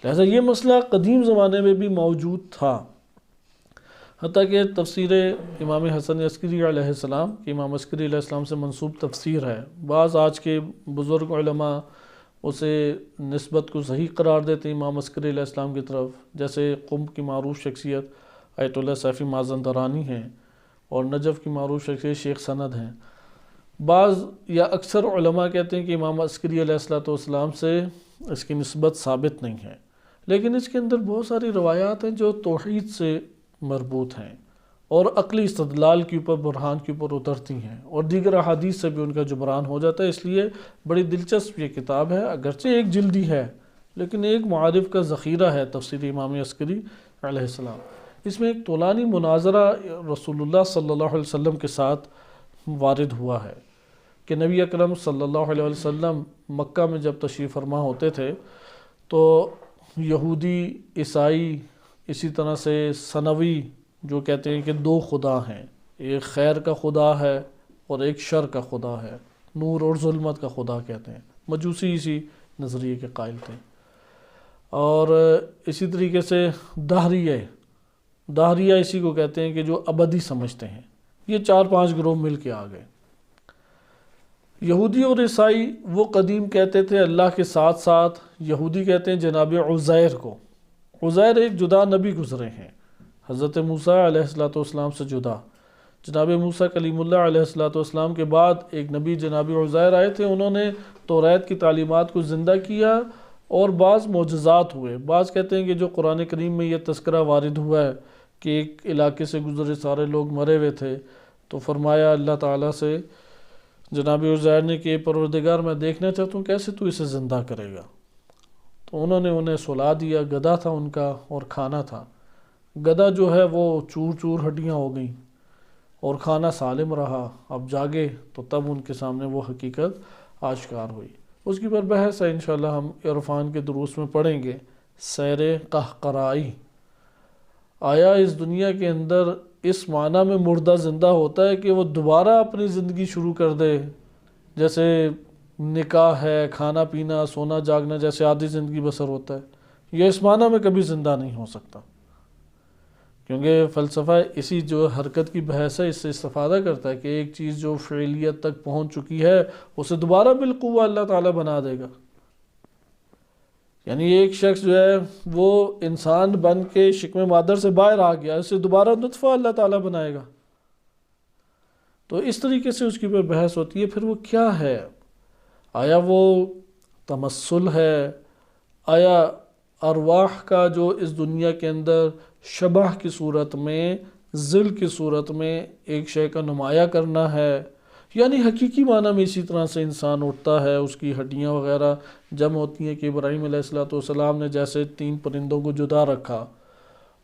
لہذا یہ مسئلہ قدیم زمانے میں بھی موجود تھا، حتیٰ کہ تفسیر امام حسن عسکری علیہ السلام کہ امام عسکری علیہ السلام سے منسوب تفسیر ہے، بعض آج کے بزرگ علماء اسے نسبت کو صحیح قرار دیتے ہیں امام عسکری علیہ السلام کی طرف، جیسے قم کی معروف شخصیت آیت اللہ سیفی مازندرانی ہیں اور نجف کی معروف شخصیت شیخ سند ہیں۔ بعض یا اکثر علماء کہتے ہیں کہ امام عسکری علیہ السلام سے اس کی نسبت ثابت نہیں ہے، لیکن اس کے اندر بہت ساری روایات ہیں جو توحید سے مربوط ہیں اور عقلی استدلال کے اوپر، برہان کے اوپر اترتی ہیں، اور دیگر احادیث سے بھی ان کا جبران ہو جاتا ہے۔ اس لیے بڑی دلچسپ یہ کتاب ہے، اگرچہ ایک جلدی ہے لیکن ایک معارف کا ذخیرہ ہے تفسیر امام عسکری علیہ السلام۔ اس میں ایک طولانی مناظرہ رسول اللہ صلی اللہ علیہ وسلم کے ساتھ وارد ہوا ہے کہ نبی اکرم صلی اللہ علیہ وسلم مکہ میں جب تشریف فرما ہوتے تھے تو یہودی، عیسائی، اسی طرح سے ثنوی جو کہتے ہیں کہ دو خدا ہیں، ایک خیر کا خدا ہے اور ایک شر کا خدا ہے، نور اور ظلمت کا خدا کہتے ہیں، مجوسی اسی نظریے کے قائل تھے۔ اور اسی طریقے سے دہریہ اسی کو کہتے ہیں کہ جو ابدی سمجھتے ہیں۔ یہ 4-5 گروہ مل کے آ گئے۔ یہودی اور عیسائی وہ قدیم کہتے تھے اللہ کے ساتھ ساتھ، یہودی کہتے ہیں جناب عزیر کو، عزیر ایک جدا نبی گزرے ہیں حضرت موسیٰ علیہ السلام سے جدا۔ جناب موسیٰ کلیم اللہ علیہ السلام کے بعد ایک نبی جناب عزیر آئے تھے، انہوں نے توریت کی تعلیمات کو زندہ کیا اور بعض معجزات ہوئے۔ بعض کہتے ہیں کہ جو قرآن کریم میں یہ تذکرہ وارد ہوا ہے کہ ایک علاقے سے گزرے سارے لوگ مرے ہوئے تھے، تو فرمایا اللہ تعالیٰ سے جناب عزیر نے کہ پروردگار میں دیکھنا چاہتا ہوں کیسے تو اسے زندہ کرے گا۔ تو انہوں نے انہیں سلا دیا، گدھا تھا ان کا اور کھانا تھا، گدھا جو ہے وہ چور چور ہڈیاں ہو گئیں اور کھانا سالم رہا۔ اب جاگے تو تب ان کے سامنے وہ حقیقت آشکار ہوئی۔ اس کی پر بحث ہے انشاءاللہ ہم عرفان کے دروس میں پڑھیں گے۔ سیر قہقرائی، آیا اس دنیا کے اندر اس معنی میں مردہ زندہ ہوتا ہے کہ وہ دوبارہ اپنی زندگی شروع کر دے، جیسے نکاح ہے، کھانا پینا، سونا جاگنا جیسے عادی زندگی بسر ہوتا ہے، یہ اس معنی میں کبھی زندہ نہیں ہو سکتا، کیونکہ فلسفہ اسی جو حرکت کی بحث ہے اس سے استفادہ کرتا ہے کہ ایک چیز جو فعلیت تک پہنچ چکی ہے اسے دوبارہ بالقوہ اللہ تعالیٰ بنا دے گا۔ یعنی ایک شخص جو ہے وہ انسان بن کے شکم مادر سے باہر آ گیا، اسے دوبارہ نطفہ اللہ تعالیٰ بنائے گا۔ تو اس طریقے سے اس کی پر بحث ہوتی ہے۔ پھر وہ کیا ہے؟ آیا وہ تمثل ہے؟ آیا ارواح کا جو اس دنیا کے اندر شبح کی صورت میں، ذل کی صورت میں ایک شے کا نمایاں کرنا ہے؟ یعنی حقیقی معنی میں اسی طرح سے انسان اٹھتا ہے، اس کی ہڈیاں وغیرہ جمع ہوتی ہیں کہ ابراہیم علیہ السلام نے جیسے 3 پرندوں کو جدا رکھا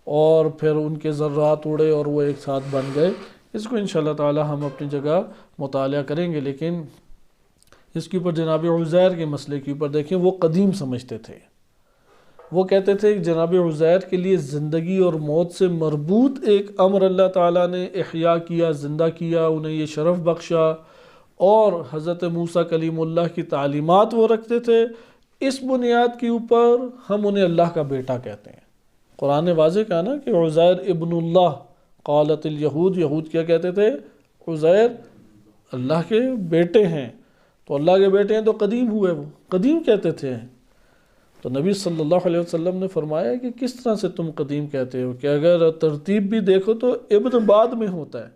اور پھر ان کے ذرات اڑے اور وہ ایک ساتھ بن گئے۔ اس کو انشاءاللہ تعالی ہم اپنی جگہ مطالعہ کریں گے، لیکن اس کے اوپر جناب عزیر کے مسئلے کے اوپر دیکھیں، وہ قدیم سمجھتے تھے۔ وہ کہتے تھے کہ جناب عزیر کے لیے زندگی اور موت سے مربوط ایک امر اللہ تعالیٰ نے احیاء کیا، زندہ کیا، انہیں یہ شرف بخشا، اور حضرت موسیٰ کلیم اللہ کی تعلیمات وہ رکھتے تھے۔ اس بنیاد کے اوپر ہم انہیں اللہ کا بیٹا کہتے ہیں۔ قرآن نے واضح کہا نا کہ عزیر ابن اللہ، قالت الیہود، یہود کیا کہتے تھے؟ عزیر اللہ کے بیٹے ہیں۔ تو اللہ کے بیٹے ہیں تو قدیم ہوئے، وہ قدیم کہتے تھے۔ تو نبی صلی اللہ علیہ وسلم نے فرمایا کہ کس طرح سے تم قدیم کہتے ہو، کہ اگر ترتیب بھی دیکھو تو ابن بعد میں ہوتا ہے،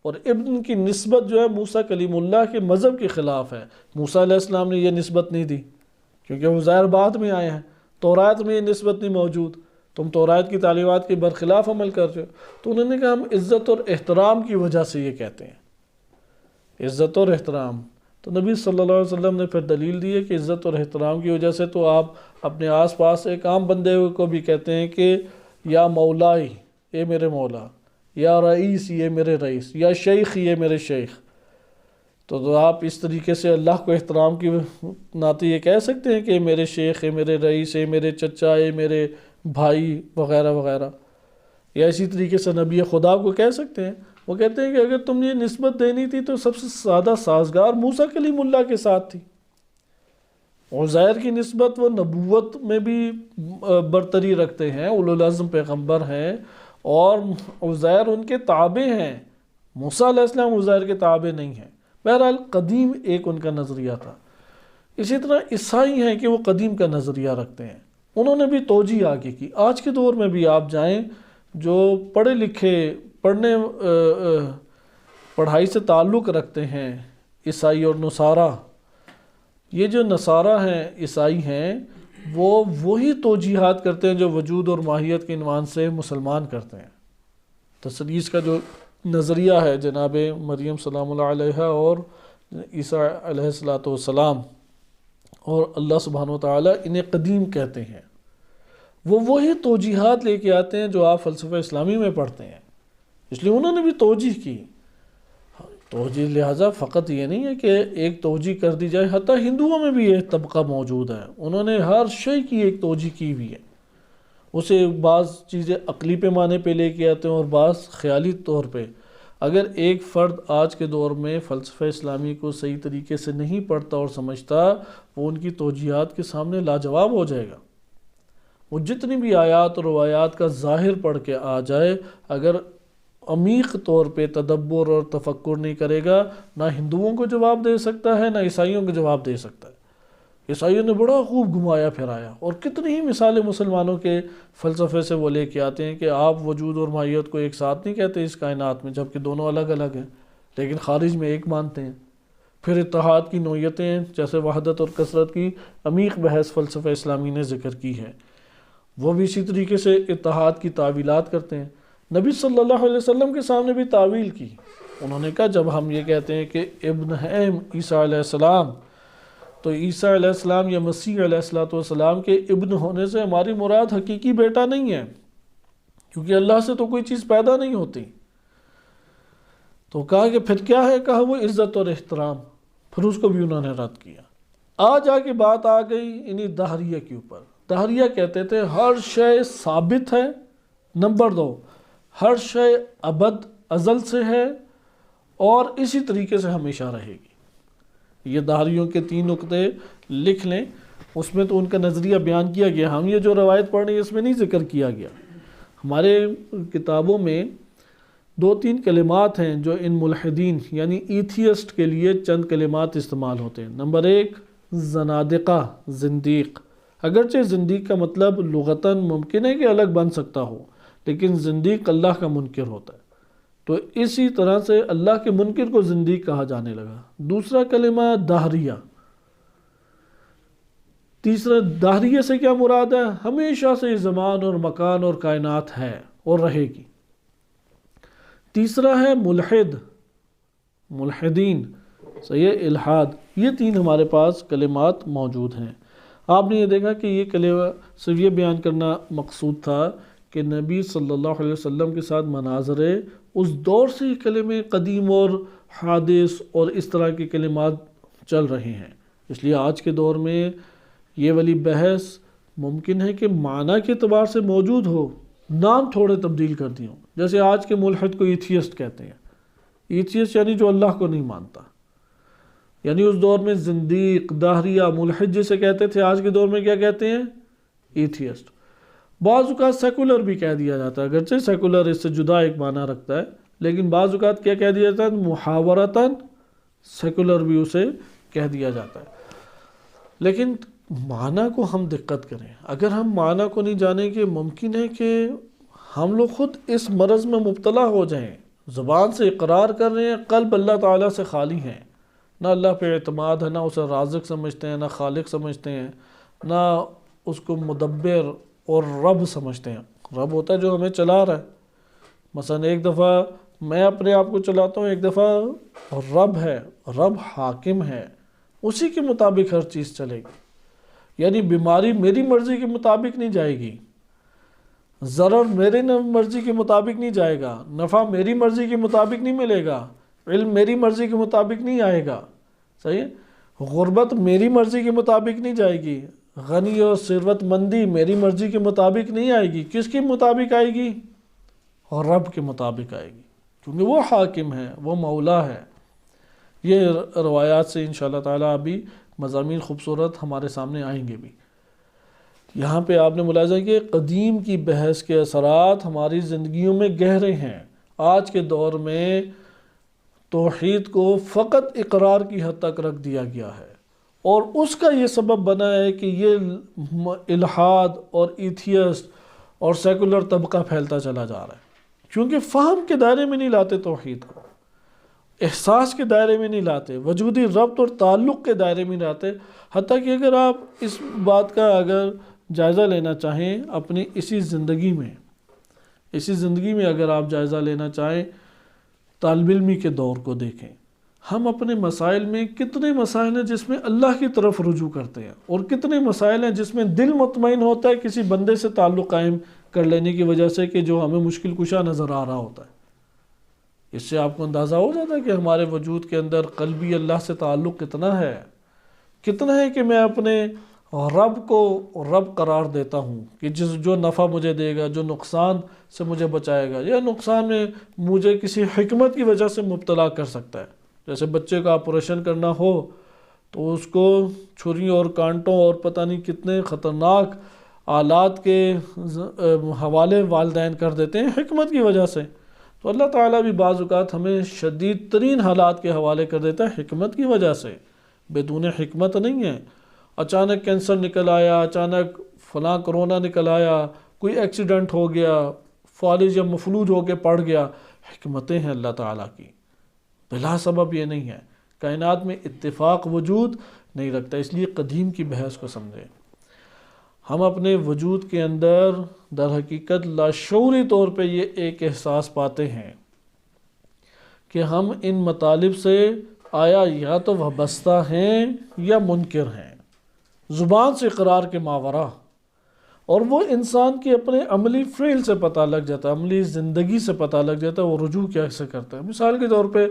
اور ابن کی نسبت جو ہے موسیٰ کلیم اللہ کے مذہب کے خلاف ہے۔ موسیٰ علیہ السلام نے یہ نسبت نہیں دی کیونکہ وہ ظاہر بعد میں آئے ہیں، تورات میں یہ نسبت نہیں موجود، تم تورات کی تعلیمات کے برخلاف عمل کر رہے ہو۔ تو انہوں نے کہا ہم عزت اور احترام کی وجہ سے یہ کہتے ہیں، عزت اور احترام۔ تو نبی صلی اللہ علیہ وسلم نے پھر دلیل دی ہے کہ عزت اور احترام کی وجہ سے تو آپ اپنے آس پاس ایک عام بندے کو بھی کہتے ہیں کہ یا مولائی، اے میرے مولا، یا رئیس، یہ میرے رئیس، یا شیخ، یہ میرے شیخ۔ تو آپ اس طریقے سے اللہ کو احترام کی ناطے یہ کہہ سکتے ہیں کہ اے میرے شیخ، اے میرے رئیس، اے میرے چچا، اے میرے بھائی وغیرہ وغیرہ، یا اسی طریقے سے نبی خدا کو کہہ سکتے ہیں۔ وہ کہتے ہیں کہ اگر تم نے یہ نسبت دینی تھی تو سب سے زیادہ سازگار موسیٰ کلیم اللہ کے ساتھ تھی۔ عزیر کی نسبت وہ نبوت میں بھی برتری رکھتے ہیں، اولو العزم پیغمبر ہیں، اور عزیر ان کے تابع ہیں۔ موسیٰ علیہ السلام عزیر کے تابع نہیں ہیں۔ بہرحال قدیم ایک ان کا نظریہ تھا۔ اسی طرح عیسائی ہیں کہ وہ قدیم کا نظریہ رکھتے ہیں، انہوں نے بھی توجیہ آگے کی۔ آج کے دور میں بھی آپ جائیں، جو پڑھے لکھے پڑھائی سے تعلق رکھتے ہیں، عیسائی اور نصارہ، یہ جو نصارہ ہیں، عیسائی ہیں، وہ وہی توجیہات کرتے ہیں جو وجود اور ماہیت کے عنوان سے مسلمان کرتے ہیں۔ تثلیث کا جو نظریہ ہے جناب مریم سلام اللہ علیہ اور عیسیٰ علیہ السلام اور اللہ سبحانہ وتعالی، انہیں قدیم کہتے ہیں۔ وہ وہی توجیہات لے کے آتے ہیں جو آپ فلسفہ اسلامی میں پڑھتے ہیں، اس لیے انہوں نے بھی توجیہ کی۔ توجیہ لہٰذا فقط یہ نہیں ہے کہ ایک توجیہ کر دی جائے، حتیٰ ہندوؤں میں بھی یہ طبقہ موجود ہے، انہوں نے ہر شے کی ایک توجیہ کی ہوئی ہے۔ اسے بعض چیزیں عقلی پیمانے پہ لے کے آتے ہیں اور بعض خیالی طور پہ۔ اگر ایک فرد آج کے دور میں فلسفہ اسلامی کو صحیح طریقے سے نہیں پڑھتا اور سمجھتا، وہ ان کی توجیہات کے سامنے لاجواب ہو جائے گا۔ وہ جتنی بھی آیات اور روایات کا ظاہر پڑھ کے آ جائے، اگر عمیق طور پہ تدبر اور تفکر نہیں کرے گا، نہ ہندوؤں کو جواب دے سکتا ہے، نہ عیسائیوں کو جواب دے سکتا ہے۔ عیسائیوں نے بڑا خوب گھمایا پھرایا، اور کتنی ہی مثالیں مسلمانوں کے فلسفے سے وہ لے کے آتے ہیں کہ آپ وجود اور ماہیت کو ایک ساتھ نہیں کہتے اس کائنات میں، جبکہ دونوں الگ الگ ہیں، لیکن خارج میں ایک مانتے ہیں۔ پھر اتحاد کی نوعیتیں جیسے وحدت اور کثرت کی عمیق بحث فلسفہ اسلامی نے ذکر کی ہے، وہ بھی اسی طریقے سے اتحاد کی تعویلات کرتے ہیں۔ نبی صلی اللہ علیہ وسلم کے سامنے بھی تعویل کی، انہوں نے کہا جب ہم یہ کہتے ہیں کہ ابن ہے عیسیٰ علیہ السلام، تو عیسیٰ علیہ السلام یا مسیح علیہ السلام کے ابن ہونے سے ہماری مراد حقیقی بیٹا نہیں ہے، کیونکہ اللہ سے تو کوئی چیز پیدا نہیں ہوتی۔ تو کہا کہ پھر کیا ہے؟ کہا وہ عزت اور احترام۔ پھر اس کو بھی انہوں نے رد کیا۔ آج آ کے بات آ گئی انہی دہریہ کے اوپر۔ دہریہ کہتے تھے ہر شے ثابت ہے، نمبر 2 ہر شے ابد ازل سے ہے اور اسی طریقے سے ہمیشہ رہے گی۔ یہ دہریوں کے 3 نقطے لکھ لیں، اس میں تو ان کا نظریہ بیان کیا گیا، ہم یہ جو روایت پڑھ رہے ہیں اس میں نہیں ذکر کیا گیا۔ ہمارے کتابوں میں 2-3 کلمات ہیں جو ان ملحدین یعنی ایتھیسٹ کے لیے چند کلمات استعمال ہوتے ہیں۔ نمبر 1 زنادقہ، زندیق۔ اگرچہ زندیق کا مطلب لغتاً ممکن ہے کہ الگ بن سکتا ہو، لیکن زندیق اللہ کا منکر ہوتا ہے، تو اسی طرح سے اللہ کے منکر کو زندیق کہا جانے لگا۔ دوسرا کلمہ دہریہ۔ تیسرا دہریہ سے کیا مراد ہے؟ ہمیشہ سے زمان اور مکان اور کائنات ہے اور رہے گی۔ تیسرا ہے ملحد، ملحدین، صحیح الحاد۔ یہ 3 ہمارے پاس کلمات موجود ہیں۔ آپ نے یہ دیکھا کہ یہ کلمہ صرف یہ بیان کرنا مقصود تھا کہ نبی صلی اللہ علیہ وسلم کے ساتھ مناظرے اس دور سے کلمے قدیم اور حادث اور اس طرح کے کلمات چل رہے ہیں، اس لیے آج کے دور میں یہ والی بحث ممکن ہے کہ معنی کے اعتبار سے موجود ہو، نام تھوڑے تبدیل کر دیے ہوں۔ جیسے آج کے ملحد کو ایتھیسٹ کہتے ہیں، ایتھیسٹ یعنی جو اللہ کو نہیں مانتا، یعنی اس دور میں زندیق، دہریہ، ملحد جسے کہتے تھے، آج کے دور میں کیا کہتے ہیں؟ ایتھیسٹ۔ بعض اوقات سیکولر بھی کہہ دیا جاتا ہے، اگرچہ سیکولر اس سے جدا ایک معنی رکھتا ہے، لیکن بعض اوقات کیا کہہ دیا جاتا ہے؟ محاورتاً سیکولر بھی اسے کہہ دیا جاتا ہے، لیکن معنی کو ہم دقت کریں۔ اگر ہم معنی کو نہیں جانیں کہ ممکن ہے کہ ہم لوگ خود اس مرض میں مبتلا ہو جائیں، زبان سے اقرار کر رہے ہیں، قلب اللہ تعالیٰ سے خالی ہیں، نہ اللہ پہ اعتماد ہے، نہ اسے رازق سمجھتے ہیں، نہ خالق سمجھتے ہیں، نہ اس کو مدبر اور رب سمجھتے ہیں۔ رب ہوتا ہے جو ہمیں چلا رہا ہے، مثلا ایک دفعہ میں اپنے آپ کو چلاتا ہوں، ایک دفعہ رب ہے، رب حاکم ہے، اسی کے مطابق ہر چیز چلے گی۔ یعنی بیماری میری مرضی کے مطابق نہیں جائے گی، ضرر میری مرضی کے مطابق نہیں جائے گا، نفع میری مرضی کے مطابق نہیں ملے گا، علم میری مرضی کے مطابق نہیں آئے گا، صحیح ہے؟ غربت میری مرضی کے مطابق نہیں جائے گی، غنی اور ثروت مندی میری مرضی کے مطابق نہیں آئے گی، کس کے مطابق آئے گی؟ اور رب کے مطابق آئے گی، کیونکہ وہ حاکم ہے، وہ مولا ہے۔ یہ روایات سے انشاءاللہ تعالیٰ ابھی مضامین خوبصورت ہمارے سامنے آئیں گے بھی۔ یہاں پہ آپ نے ملاحظہ کہ قدیم کی بحث کے اثرات ہماری زندگیوں میں گہرے ہیں۔ آج کے دور میں توحید کو فقط اقرار کی حد تک رکھ دیا گیا ہے، اور اس کا یہ سبب بنا ہے کہ یہ الحاد اور ایتھیسٹ اور سیکولر طبقہ پھیلتا چلا جا رہا ہے، کیونکہ فہم کے دائرے میں نہیں لاتے توحید کو، احساس کے دائرے میں نہیں لاتے، وجودی ربط اور تعلق کے دائرے میں نہیں لاتے۔ حتیٰ کہ اگر آپ اس بات کا اگر جائزہ لینا چاہیں اپنی اسی زندگی میں اگر آپ جائزہ لینا چاہیں، طالب علمی کے دور کو دیکھیں، ہم اپنے مسائل میں کتنے مسائل ہیں جس میں اللہ کی طرف رجوع کرتے ہیں، اور کتنے مسائل ہیں جس میں دل مطمئن ہوتا ہے کسی بندے سے تعلق قائم کر لینے کی وجہ سے کہ جو ہمیں مشکل کشا نظر آ رہا ہوتا ہے۔ اس سے آپ کو اندازہ ہو جاتا ہے کہ ہمارے وجود کے اندر قلبی اللہ سے تعلق کتنا ہے کہ میں اپنے رب کو رب قرار دیتا ہوں کہ جو نفع مجھے دے گا، جو نقصان سے مجھے بچائے گا، یا نقصان میں مجھے کسی حکمت کی وجہ سے مبتلا کر سکتا ہے۔ جیسے بچے کا آپریشن کرنا ہو تو اس کو چھریوں اور کانٹوں اور پتہ نہیں کتنے خطرناک آلات کے حوالے والدین کر دیتے ہیں حکمت کی وجہ سے، تو اللہ تعالیٰ بھی بعض اوقات ہمیں شدید ترین حالات کے حوالے کر دیتا ہے حکمت کی وجہ سے، بدون حکمت نہیں ہے۔ اچانک کینسر نکل آیا، اچانک فلاں کرونا نکل آیا، کوئی ایکسیڈنٹ ہو گیا، فالج یا مفلوج ہو کے پڑ گیا، حکمتیں ہیں اللہ تعالیٰ کی، بلا سبب یہ نہیں ہے۔ کائنات میں اتفاق وجود نہیں رکھتا، اس لیے قدیم کی بحث کو سمجھیں۔ ہم اپنے وجود کے اندر در حقیقت لاشعوری طور پہ یہ ایک احساس پاتے ہیں کہ ہم ان مطالب سے آیا یا تو وابستہ ہیں یا منکر ہیں، زبان سے اقرار کے ماورا، اور وہ انسان کے اپنے عملی فعل سے پتہ لگ جاتا ہے، عملی زندگی سے پتہ لگ جاتا ہے وہ رجوع کیسے کرتا ہے۔ مثال کے طور پہ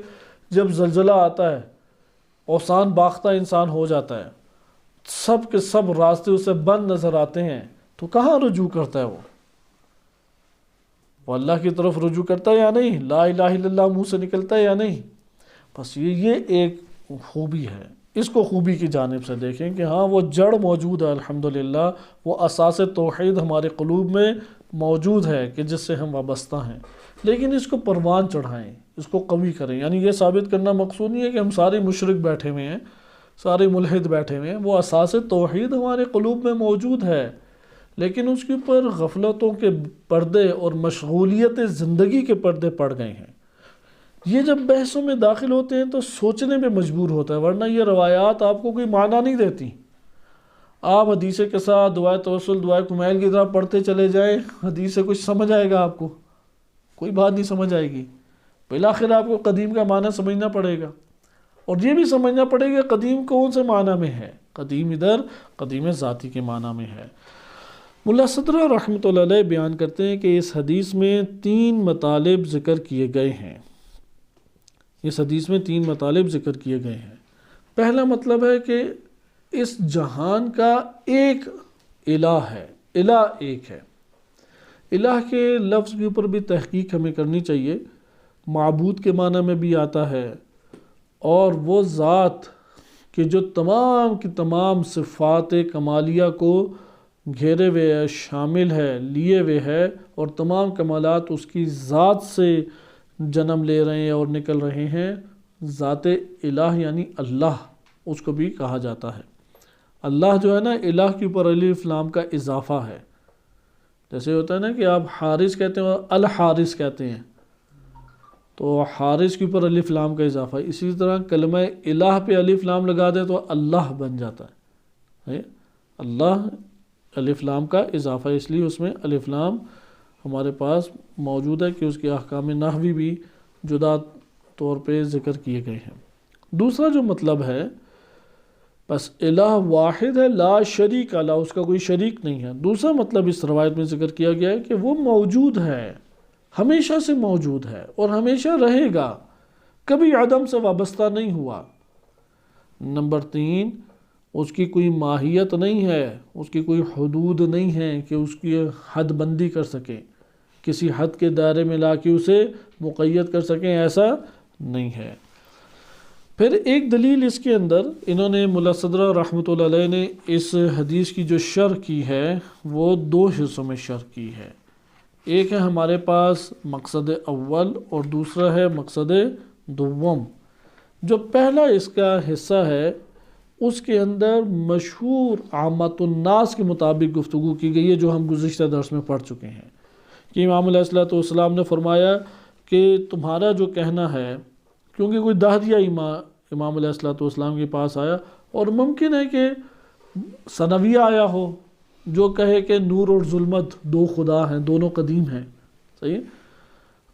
جب زلزلہ آتا ہے، اوسان باختہ انسان ہو جاتا ہے، سب کے سب راستے اسے بند نظر آتے ہیں، تو کہاں رجوع کرتا ہے وہ اللہ کی طرف رجوع کرتا ہے یا نہیں؟ لا الہ الا اللہ منہ سے نکلتا ہے یا نہیں؟ بس یہ ایک خوبی ہے، اس کو خوبی کی جانب سے دیکھیں کہ ہاں وہ جڑ موجود ہے، الحمدللہ وہ اساس توحید ہمارے قلوب میں موجود ہے کہ جس سے ہم وابستہ ہیں، لیکن اس کو پروان چڑھائیں، اس کو قوی کریں۔ یعنی یہ ثابت کرنا مقصود نہیں ہے کہ ہم سارے مشرک بیٹھے ہوئے ہیں، سارے ملحد بیٹھے ہوئے ہیں، وہ اساس توحید ہمارے قلوب میں موجود ہے، لیکن اس کے اوپر غفلتوں کے پردے اور مشغولیت زندگی کے پردے پڑ گئے ہیں۔ یہ جب بحثوں میں داخل ہوتے ہیں تو سوچنے میں مجبور ہوتا ہے، ورنہ یہ روایات آپ کو کوئی معنی نہیں دیتی۔ آپ حدیث کے ساتھ دعائے توسل، دعائے کمیل کی طرح پڑھتے چلے جائیں، حدیث سے کچھ سمجھ آئے گا آپ کو؟ کوئی بات نہیں سمجھ آئے گی۔ بالآخر آپ کو قدیم کا معنی سمجھنا پڑے گا، اور یہ بھی سمجھنا پڑے گا قدیم کون سے معنی میں ہے۔ قدیم ادھر قدیم ذاتی کے معنی میں ہے۔ ملا صدرہ رحمۃ اللہ علیہ بیان کرتے ہیں کہ اس حدیث میں 3 مطالب ذکر کیے گئے ہیں۔ اس حدیث میں 3 مطالب ذکر کیے گئے ہیں۔ پہلا مطلب ہے کہ اس جہان کا ایک الہ ہے، الہ ایک ہے۔ الہ کے لفظ کے اوپر بھی تحقیق ہمیں کرنی چاہیے، معبود کے معنی میں بھی آتا ہے، اور وہ ذات کہ جو تمام کی تمام صفات کمالیہ کو گھیرے ہوئے ہے، شامل ہے، لیے ہوئے ہے، اور تمام کمالات اس کی ذات سے جنم لے رہے ہیں اور نکل رہے ہیں، ذات الہ یعنی اللہ، اس کو بھی کہا جاتا ہے۔ اللہ جو ہے نا، الہ کے اوپر الف لام کا اضافہ ہے۔ جیسے ہوتا ہے نا کہ آپ حارث کہتے ہیں اور الحارث کہتے ہیں، تو حارث کے اوپر الف لام کا اضافہ ہے۔ اسی طرح کلمہ الہ پہ الف لام لگا دے تو اللہ بن جاتا ہے۔ اللہ الف لام کا اضافہ ہے، اس لیے اس میں الف لام ہمارے پاس موجود ہے کہ اس کے احکام نحوی بھی جدا طور پہ ذکر کیے گئے ہیں۔ دوسرا جو مطلب ہے، بس الہ واحد ہے، لا شریک الہ، اس کا کوئی شریک نہیں ہے۔ دوسرا مطلب اس روایت میں ذکر کیا گیا ہے کہ وہ موجود ہے، ہمیشہ سے موجود ہے اور ہمیشہ رہے گا، کبھی عدم سے وابستہ نہیں ہوا۔ نمبر 3، اس کی کوئی ماہیت نہیں ہے، اس کی کوئی حدود نہیں ہے کہ اس کی حد بندی کر سکیں، کسی حد کے دائرے میں لا کے اسے مقید کر سکیں، ایسا نہیں ہے۔ پھر ایک دلیل اس کے اندر انہوں نے ملا صدرہ رحمۃ اللہ علیہ نے اس حدیث کی جو شرح کی ہے وہ 2 حصوں میں شرح کی ہے۔ ایک ہے ہمارے پاس مقصد اول اور دوسرا ہے مقصد دوم۔ جو پہلا اس کا حصہ ہے اس کے اندر مشہور عامت الناس کے مطابق گفتگو کی گئی ہے، جو ہم گزشتہ درس میں پڑھ چکے ہیں کہ امام علیہ السلام نے فرمایا کہ تمہارا جو کہنا ہے، کیونکہ کوئی دہریہ امام علیہ السلام کے پاس آیا، اور ممکن ہے کہ ثنویہ آیا ہو جو کہے کہ نور اور ظلمت 2 خدا ہیں، دونوں قدیم ہیں، صحیح؟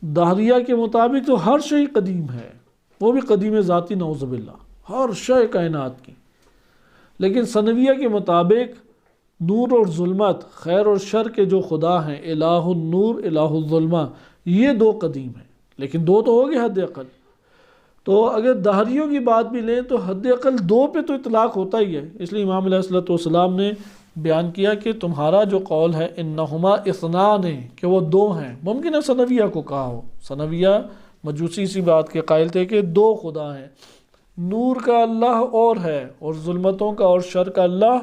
دہریہ کے مطابق تو ہر شے قدیم ہے، وہ بھی قدیم ذاتی، نعوذ باللہ، ہر شے کائنات کی۔ لیکن ثنویہ کے مطابق نور اور ظلمت، خیر اور شر کے جو خدا ہیں، الہ النور الہ الظلمہ، یہ 2 قدیم ہیں، لیکن 2 تو ہو گئے حد اقل۔ تو اگر دہریوں کی بات بھی لیں تو حد اقل 2 پہ تو اطلاق ہوتا ہی ہے۔ اس لیے امام علیہ السلام نے بیان کیا کہ تمہارا جو قول ہے انہما اثنان، کہ وہ 2 ہیں، ممکن ہے ثنویہ کو کہا ہو، ثنویہ مجوسی اسی بات کے قائل تھے کہ 2 خدا ہیں، نور کا اللہ اور ہے اور ظلمتوں کا اور شر کا اللہ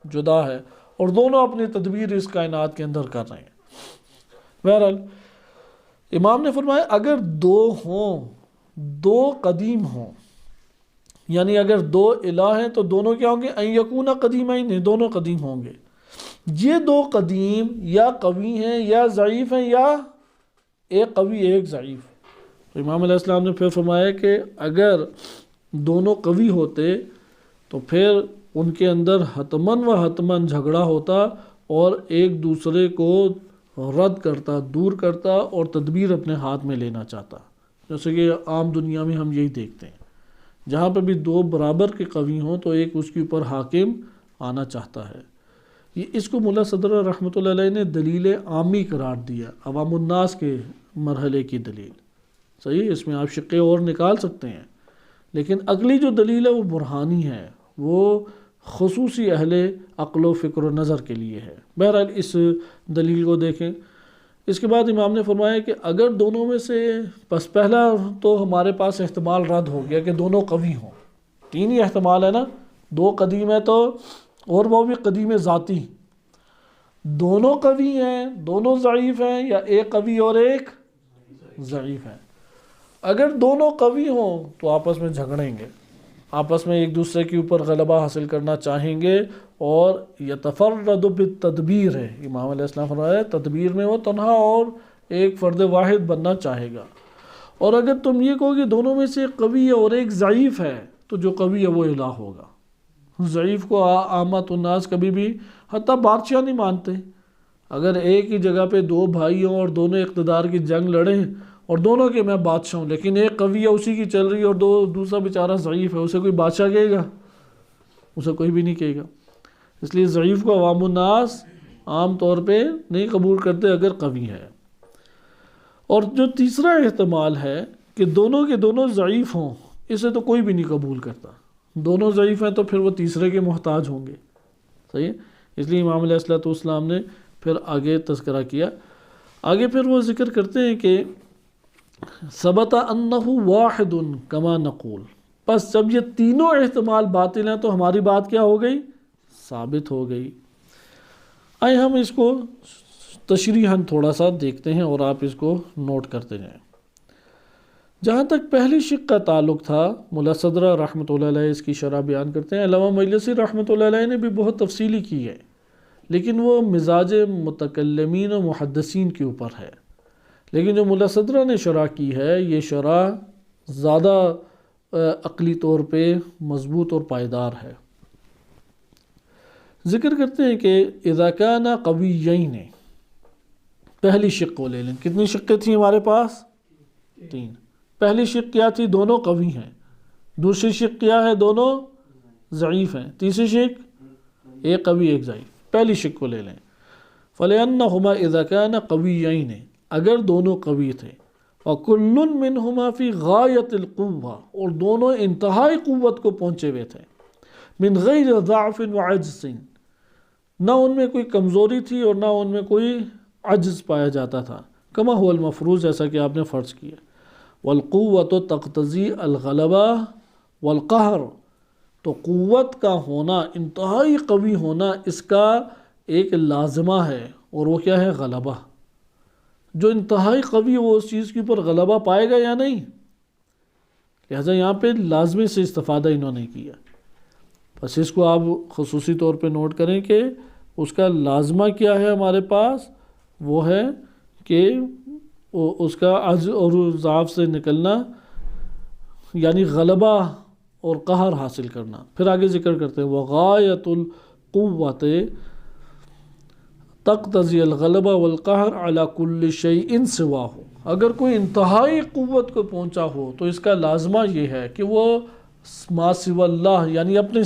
جدا ہے، اور دونوں اپنی تدبیر اس کائنات کے اندر کر رہے ہیں۔ بہرحال امام نے فرمایا اگر 2 ہوں، 2 قدیم ہوں، یعنی اگر 2 الہ ہیں تو دونوں کیا ہوں گے؟ ان یکون قدیمین، دونوں قدیم ہوں گے۔ یہ 2 قدیم یا قوی ہیں یا ضعیف ہیں، یا ایک قوی ایک ضعیف۔ تو امام علیہ السلام نے پھر فرمایا کہ اگر دونوں قوی ہوتے تو پھر ان کے اندر حتماً و حتماً جھگڑا ہوتا اور ایک دوسرے کو رد کرتا، دور کرتا اور تدبیر اپنے ہاتھ میں لینا چاہتا، جیسے کہ عام دنیا میں ہم یہی دیکھتے ہیں، جہاں پہ بھی 2 برابر کے قوی ہوں تو ایک اس کے اوپر حاکم آنا چاہتا ہے۔ اس کو ملا صدر رحمۃ اللہ علیہ نے دلیل عامی قرار دیا، عوام الناس کے مرحلے کی دلیل، صحیح؟ اس میں آپ شقے اور نکال سکتے ہیں، لیکن اگلی جو دلیل ہے وہ برہانی ہے، وہ خصوصی اہل عقل و فکر و نظر کے لیے ہے۔ بہرحال اس دلیل کو دیکھیں۔ اس کے بعد امام نے فرمایا کہ اگر دونوں میں سے، پس پہلا تو ہمارے پاس احتمال رد ہو گیا کہ دونوں قوی ہوں، 3 ہی احتمال ہے نا، 2 قدیم ہے تو، اور وہ بھی قدیم ذاتی، دونوں قوی ہیں، دونوں ضعیف ہیں، یا ایک قوی اور ایک ضعیف ہے۔ اگر دونوں قوی ہوں تو آپس میں جھگڑیں گے، آپس میں ایک دوسرے کے اوپر غلبہ حاصل کرنا چاہیں گے، اور یتفرد بالتدبیر ہے، امام علیہ السلام فرمایا تدبیر میں وہ تنہا اور ایک فرد واحد بننا چاہے گا۔ اور اگر تم یہ کہو کہ دونوں میں سے ایک قوی ہے اور ایک ضعیف ہے تو جو قوی ہے وہ الہ ہوگا۔ ضعیف کو عامت الناس کبھی بھی، حتیٰ بادشاہ نہیں مانتے۔ اگر ایک ہی جگہ پہ 2 بھائی ہوں اور دونوں اقتدار کی جنگ لڑیں اور دونوں کے میں بادشاہ ہوں، لیکن ایک قوی ہے اسی کی چل رہی اور دوسرا بیچارہ ضعیف ہے، اسے کوئی بادشاہ کہے گا؟ اسے کوئی بھی نہیں کہے گا۔ اس لیے ضعیف کو عوام الناس عام طور پہ نہیں قبول کرتے اگر قوی ہے۔ اور جو تیسرا احتمال ہے کہ دونوں کے دونوں ضعیف ہوں، اسے تو کوئی بھی نہیں قبول کرتا، دونوں ضعیف ہیں تو پھر وہ تیسرے کے محتاج ہوں گے، صحیح ہے؟ اس لیے امام علیہ السلام نے پھر آگے تذکرہ کیا، آگے پھر وہ ذکر کرتے ہیں کہ ثبت انہ واحد کما نقول، پس جب یہ تینوں احتمال باطل ہیں تو ہماری بات کیا ہو گئی؟ ثابت ہو گئی۔ آئے ہم اس کو تشریحاً تھوڑا سا دیکھتے ہیں اور آپ اس کو نوٹ کرتے جائیں۔ جہاں تک پہلی شق کا تعلق تھا، ملا صدرہ رحمۃ اللہ علیہ اس کی شرح بیان کرتے ہیں، علامہ مجلسی رحمۃ اللہ علیہ نے بھی بہت تفصیلی کی ہے، لیکن وہ مزاج متکلمین و محدثین کے اوپر ہے، لیکن جو ملا صدرہ نے شرح کی ہے یہ شرح زیادہ عقلی طور پہ مضبوط اور پائیدار ہے۔ ذکر کرتے ہیں کہ اذا کان قویین، پہلی شق کو لے لیں، کتنی شقیں تھیں ہمارے پاس؟ 3۔ پہلی شق کیا تھی؟ دونوں قوی ہیں۔ دوسری شق کیا ہے؟ دونوں ضعیف ہیں۔ تیسری شق ایک قوی ایک ضعیف۔ پہلی شق کو لے لیں، فَلِأَنَّهُمَا إِذَا كَانَ قَوِيَّيْنِ، اگر دونوں قوی تھے، وَكُلٌّ مِّنْهُمَا فِي غَایَةِ الْقُوَّةِ، اور دونوں انتہائی قوت کو پہنچے ہوئے تھے، مِنْ غَیْرِ ضَعْفٍ وَعَجْزٍ، نہ ان میں کوئی کمزوری تھی اور نہ ان میں کوئی عجز پایا جاتا تھا، کما هو المفروض، جیسا کہ آپ نے فرض کیا، والقوة تقتضی الغلبہ والقہر، تو قوت کا ہونا، انتہائی قوی ہونا، اس کا ایک لازمہ ہے، اور وہ کیا ہے؟ غلبہ۔ جو انتہائی قوی وہ اس چیز کے اوپر غلبہ پائے گا یا نہیں؟ لہذا یہاں پہ لازمی سے استفادہ انہوں نے کیا، بس اس کو آپ خصوصی طور پہ نوٹ کریں کہ اس کا لازمہ کیا ہے ہمارے پاس، وہ ہے کہ اس کا عجز اور ضعف سے نکلنا، یعنی غلبہ اور قہر حاصل کرنا۔ پھر آگے ذکر کرتے ہیں وغایۃ القوۃ تقتضی الغلبہ والقہر علی کل شیء سواہ، اگر کوئی انتہائی قوت کو پہنچا ہو تو اس کا لازمہ یہ ہے کہ وہ ما سوى اللہ، یعنی اپنے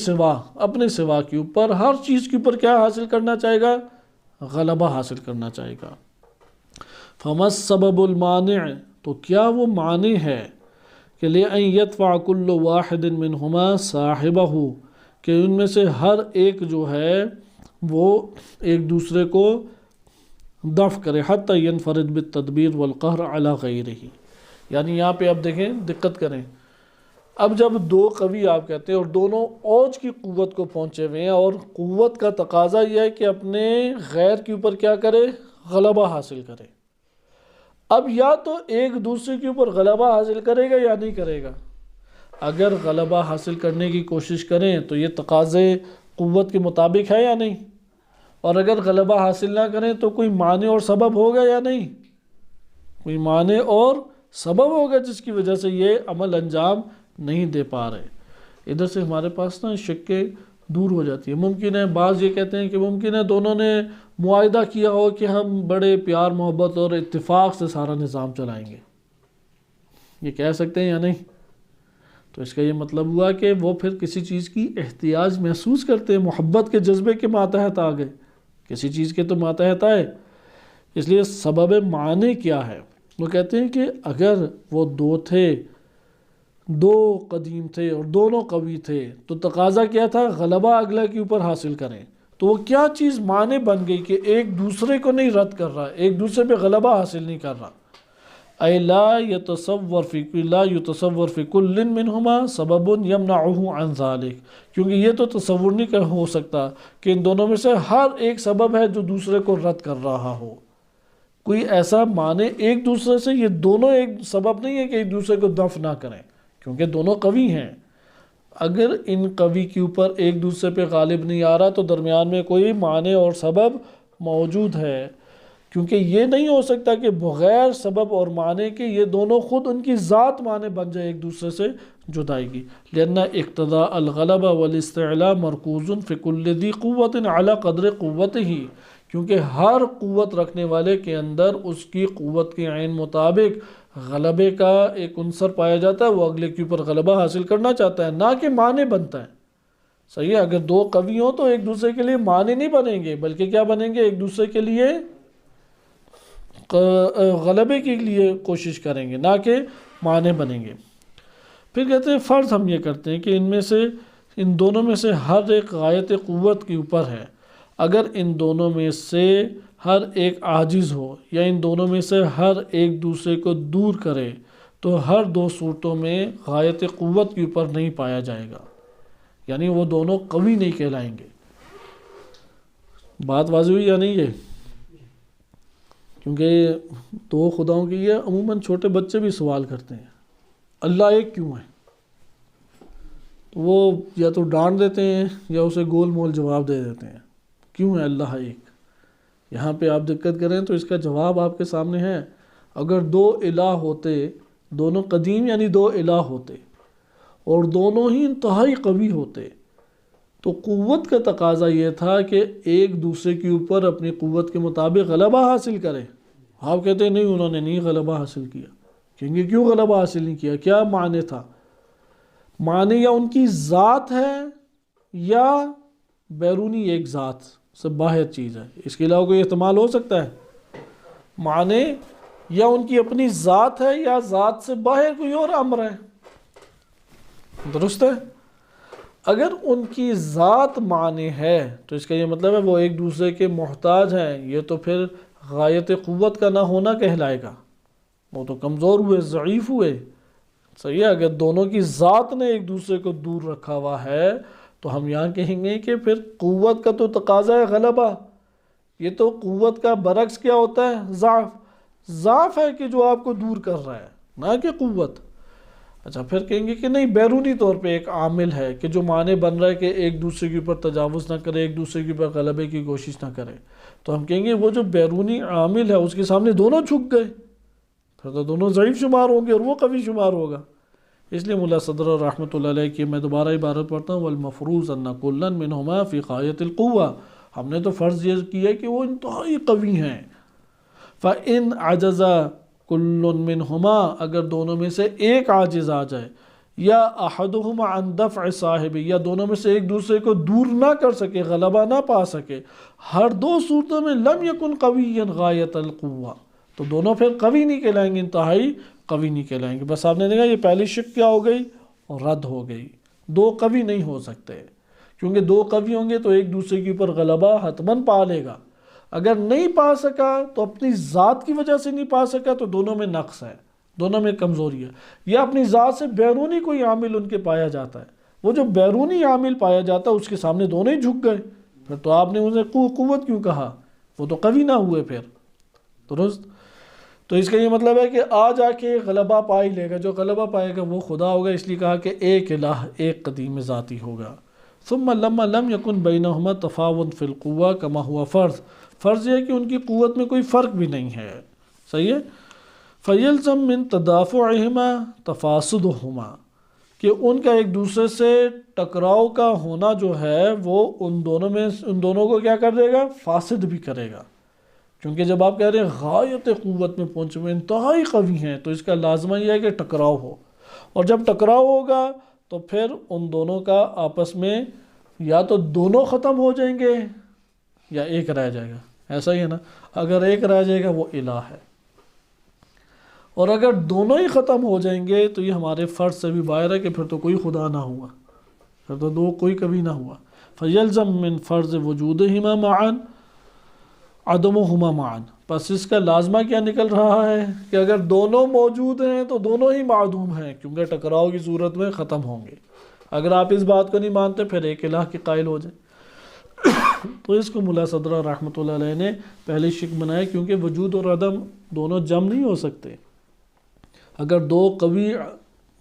سوا کے اوپر ہر چیز کے اوپر کیا حاصل کرنا چاہے گا؟ غلبہ حاصل کرنا چاہے گا۔ فما السبب المانع، تو کیا وہ مانع ہے کہ لِأَن يَدْفَعَ كُلُّ وَاحِدٍ مِّنْهُمَا صَاحِبَهُ، کہ ان میں سے ہر ایک جو ہے وہ ایک دوسرے کو دفع کرے، حتی ينفرد بالتدبیر والقہر علی غیرہ، یعنی یہاں پہ آپ دیکھیں، دقت کریں، اب جب دو قوی آپ کہتے ہیں اور دونوں اوج کی قوت کو پہنچے ہوئے ہیں، اور قوت کا تقاضا یہ ہے کہ اپنے غیر کے اوپر کیا کرے؟ غلبہ حاصل کرے۔ اب یا تو ایک دوسرے کے اوپر غلبہ حاصل کرے گا یا نہیں کرے گا۔ اگر غلبہ حاصل کرنے کی کوشش کریں تو یہ تقاضے قوت کے مطابق ہے یا نہیں، اور اگر غلبہ حاصل نہ کریں تو کوئی معنی اور سبب ہوگا یا نہیں؟ کوئی معنی اور سبب ہوگا جس کی وجہ سے یہ عمل انجام نہیں دے پا رہے۔ ادھر سے ہمارے پاس نا شکیں دور ہو جاتی ہے۔ ممکن ہے بعض یہ کہتے ہیں کہ ممکن ہے دونوں نے معاہدہ کیا ہو کہ ہم بڑے پیار محبت اور اتفاق سے سارا نظام چلائیں گے، یہ کہہ سکتے ہیں یا نہیں؟ تو اس کا یہ مطلب ہوا کہ وہ پھر کسی چیز کی احتیاج محسوس کرتے ہیں، محبت کے جذبے کے ماتحت آ گئے، کسی چیز کے تو ماتحت آئے۔ اس لیے سبب معنی کیا ہے؟ وہ کہتے ہیں کہ اگر وہ دو تھے، دو قدیم تھے اور دونوں قوی تھے، تو تقاضا کیا تھا؟ غلبہ اگلا کے اوپر حاصل کریں۔ تو وہ کیا چیز معنی بن گئی کہ ایک دوسرے کو نہیں رد کر رہا، ایک دوسرے پہ غلبہ حاصل نہیں کر رہا۔ اے لا يتصور فی کل منہما سبب یمنعہ عن ذلک، کیونکہ یہ تو تصور نہیں ہو سکتا کہ ان دونوں میں سے ہر ایک سبب ہے جو دوسرے کو رد کر رہا ہو۔ کوئی ایسا معنی ایک دوسرے سے، یہ دونوں ایک سبب نہیں ہے کہ ایک دوسرے کو دفع نہ کریں، کیونکہ دونوں قوی ہیں۔ اگر ان قوی کے اوپر ایک دوسرے پہ غالب نہیں آ رہا تو درمیان میں کوئی معنی اور سبب موجود ہے، کیونکہ یہ نہیں ہو سکتا کہ بغیر سبب اور معنی کے یہ دونوں خود ان کی ذات معنی بن جائے ایک دوسرے سے جدائیگی۔ لأن اقتضاء الغلبہ والاستعلاء مرکوز فی کل ذی قوت علی قدر قوتہ، کیونکہ ہر قوت رکھنے والے کے اندر اس کی قوت کے عین مطابق غلبے کا ایک عنصر پایا جاتا ہے، وہ اگلے کے اوپر غلبہ حاصل کرنا چاہتا ہے، نہ کہ معنی بنتا ہے۔ صحیح ہے، اگر دو قوی ہوں تو ایک دوسرے کے لیے معنی نہیں بنیں گے، بلکہ کیا بنیں گے؟ ایک دوسرے کے لیے غلبے کے لیے کوشش کریں گے، نہ کہ معنی بنیں گے۔ پھر کہتے ہیں فرض ہم یہ کرتے ہیں کہ ان دونوں میں سے ہر ایک غایت قوت کے اوپر ہے، اگر ان دونوں میں سے ہر ایک عاجز ہو یا ان دونوں میں سے ہر ایک دوسرے کو دور کرے تو ہر دو صورتوں میں غایت قوت کے اوپر نہیں پایا جائے گا، یعنی وہ دونوں قوی نہیں کہلائیں گے۔ بات واضح ہوئی یا نہیں ہے؟ کیونکہ دو خداؤں کی یہ عموماً چھوٹے بچے بھی سوال کرتے ہیں اللہ ایک کیوں ہے؟ تو وہ یا تو ڈانٹ دیتے ہیں یا اسے گول مول جواب دے دیتے ہیں، کیوں ہے اللہ ایک؟ یہاں پہ آپ دقت کریں تو اس کا جواب آپ کے سامنے ہے۔ اگر دو الہ ہوتے، دونوں قدیم یعنی دو الہ ہوتے اور دونوں ہی انتہائی قوی ہوتے، تو قوت کا تقاضا یہ تھا کہ ایک دوسرے کے اوپر اپنی قوت کے مطابق غلبہ حاصل کرے۔ آپ کہتے ہیں نہیں، انہوں نے نہیں غلبہ حاصل کیا، کیونکہ کیوں غلبہ حاصل نہیں کیا؟ کیا معنی تھا؟ معنی یا ان کی ذات ہے یا بیرونی ایک ذات سے باہر چیز ہے، اس کے علاوہ کوئی احتمال ہو سکتا ہے؟ معنی یا ان کی اپنی ذات ہے یا ذات سے باہر کوئی اور امر ہے، درست ہے؟ اگر ان کی ذات معنی ہے تو اس کا یہ مطلب ہے وہ ایک دوسرے کے محتاج ہیں، یہ تو پھر غایت قوت کا نہ ہونا کہلائے گا، وہ تو کمزور ہوئے، ضعیف ہوئے، صحیح ہے؟ اگر دونوں کی ذات نے ایک دوسرے کو دور رکھا ہوا ہے تو ہم یہاں کہیں گے کہ پھر قوت کا تو تقاضا ہے غلبہ، یہ تو قوت کا برعکس کیا ہوتا ہے؟ ضعف۔ ضعف ہے کہ جو آپ کو دور کر رہا ہے، نہ کہ قوت۔ اچھا پھر کہیں گے کہ نہیں، بیرونی طور پہ ایک عامل ہے کہ جو معنی بن رہا ہے کہ ایک دوسرے کے اوپر تجاوز نہ کرے، ایک دوسرے کے اوپر غلبے کی کوشش نہ کرے، تو ہم کہیں گے وہ جو بیرونی عامل ہے اس کے سامنے دونوں جھک گئے، پھر تو دونوں ضعیف شمار ہوں گے اور وہ قوی شمار ہوگا۔ اس لیے ملا صدر رحمۃ اللہ علیہ کی میں دوبارہ عبارت پڑھتا ہوں، والمفروض ان کلا منہما فی غایۃ القوہ، ہم نے تو فرض یہ کیا کہ وہ انتہائی قوی ہیں۔ فإن عجز کل منہما، اگر دونوں میں سے ایک عاجز آ جائے، یا احدہما عن دفع صاحب، یا دونوں میں سے ایک دوسرے کو دور نہ کر سکے، غلبہ نہ پا سکے، ہر دو صورتوں میں لم یکن قویا غایۃ القوہ، تو دونوں پھر قوی نہیں کہلائیں گے، انتہائی قوی نہیں کہلائیں گے۔ بس آپ نے دیکھا یہ پہلی شک کیا ہو گئی؟ اور رد ہو گئی۔ دو قوی نہیں ہو سکتے، کیونکہ دو قوی ہوں گے تو ایک دوسرے کے اوپر غلبہ حتماً پا لے گا، اگر نہیں پا سکا تو اپنی ذات کی وجہ سے نہیں پا سکا تو دونوں میں نقص ہے، دونوں میں کمزوری ہے، یا اپنی ذات سے بیرونی کوئی عامل ان کے پایا جاتا ہے، وہ جو بیرونی عامل پایا جاتا ہے اس کے سامنے دونوں ہی جھک گئے، پھر تو آپ نے انہیں قوت کیوں کہا؟ وہ تو قوی نہ ہوئے پھر، درست؟ تو اس کا یہ مطلب ہے کہ آ جا کے غلبہ پا ہی لے گا، جو غلبہ پائے گا وہ خدا ہوگا، اس لیے کہا کہ ایک الہ ایک قدیم ذاتی ہوگا۔ ثم لما لم یکن بینہما تفاوت فی القوہ کما ہوا فرض، فرض یہ ہے کہ ان کی قوت میں کوئی فرق بھی نہیں ہے، صحیح ہے؟ فیلزم من تدافعہما تفاسدہما، کہ ان کا ایک دوسرے سے ٹکراؤ کا ہونا جو ہے وہ ان دونوں کو کیا کر دے گا؟ فاسد بھی کرے گا، کیونکہ جب آپ کہہ رہے ہیں غایت قوت میں پہنچے ہوئے انتہائی قوی ہیں تو اس کا لازمہ یہ ہے کہ ٹکراؤ ہو، اور جب ٹکراؤ ہوگا تو پھر ان دونوں کا آپس میں یا تو دونوں ختم ہو جائیں گے یا ایک رہ جائے گا، ایسا ہی ہے نا؟ اگر ایک رہ جائے گا وہ الہ ہے، اور اگر دونوں ہی ختم ہو جائیں گے تو یہ ہمارے فرض سے بھی باہر ہے کہ پھر تو کوئی خدا نہ ہوا، پھر تو دو کوئی کبھی نہ ہوا۔ فیلزم من فرض وجودہما معا عدمہما معا، پس اس کا لازمہ کیا نکل رہا ہے کہ اگر دونوں موجود ہیں تو دونوں ہی معدوم ہیں، کیونکہ ٹکراؤ کی صورت میں ختم ہوں گے۔ اگر آپ اس بات کو نہیں مانتے پھر ایک الہ کے قائل ہو جائیں۔ تو اس کو ملا صدرہ رحمۃ اللہ علیہ نے پہلی شک بنایا، کیونکہ وجود اور عدم دونوں جم نہیں ہو سکتے۔ اگر دو قوی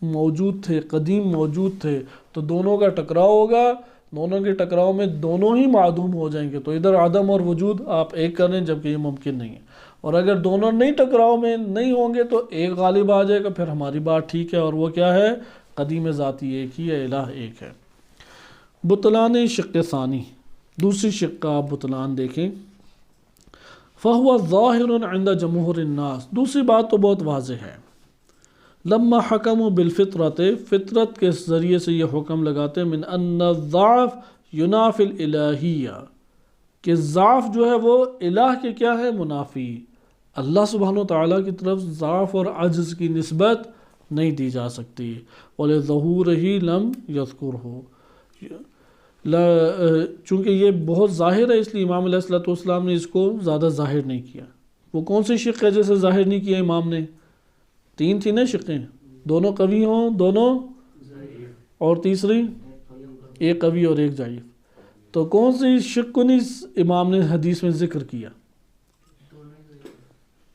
موجود تھے، قدیم موجود تھے، تو دونوں کا ٹکراؤ ہوگا، دونوں کے ٹکراؤ میں دونوں ہی معدوم ہو جائیں گے، تو ادھر عدم اور وجود آپ ایک کر رہے ہیں جبکہ یہ ممکن نہیں ہے، اور اگر دونوں نہیں ٹکراؤ میں نہیں ہوں گے تو ایک غالب آ جائے گا، پھر ہماری بات ٹھیک ہے، اور وہ کیا ہے؟ قدیم ذاتی ایک ہی ہے، الہ ایک ہے۔ بطلان شق ثانی، دوسری شق کا آپ بطلان دیکھیں۔ فَهُوَ ظَاهِرٌ عِنْدَ جَمْهُورِ النَّاسِ، دوسری بات تو بہت واضح ہے۔ لما حکموا بالفطرت، فطرت کے ذریعے سے یہ حکم لگاتے من ان الضعف ینافی الالہیہ، کہ ضعف جو ہے وہ الہ کے کیا ہے؟ منافی، اللہ سبحانہ وتعالیٰ کی طرف ضعف اور عجز کی نسبت نہیں دی جا سکتی۔ وَلِظُهُورِهِ لَمْ يَذْكُرْهُ، چونکہ یہ بہت ظاہر ہے اس لیے امام علیہ السلام نے اس کو زیادہ ظاہر نہیں کیا۔ وہ کون سی شق ہے جیسے ظاہر نہیں کیا امام نے؟ تین تھی نا شقیں، دونوں قوی ہوں، دونوں، اور تیسری ایک قوی اور ایک ضعیف، تو کون سی شق کو نہیں امام نے حدیث میں ذکر کیا؟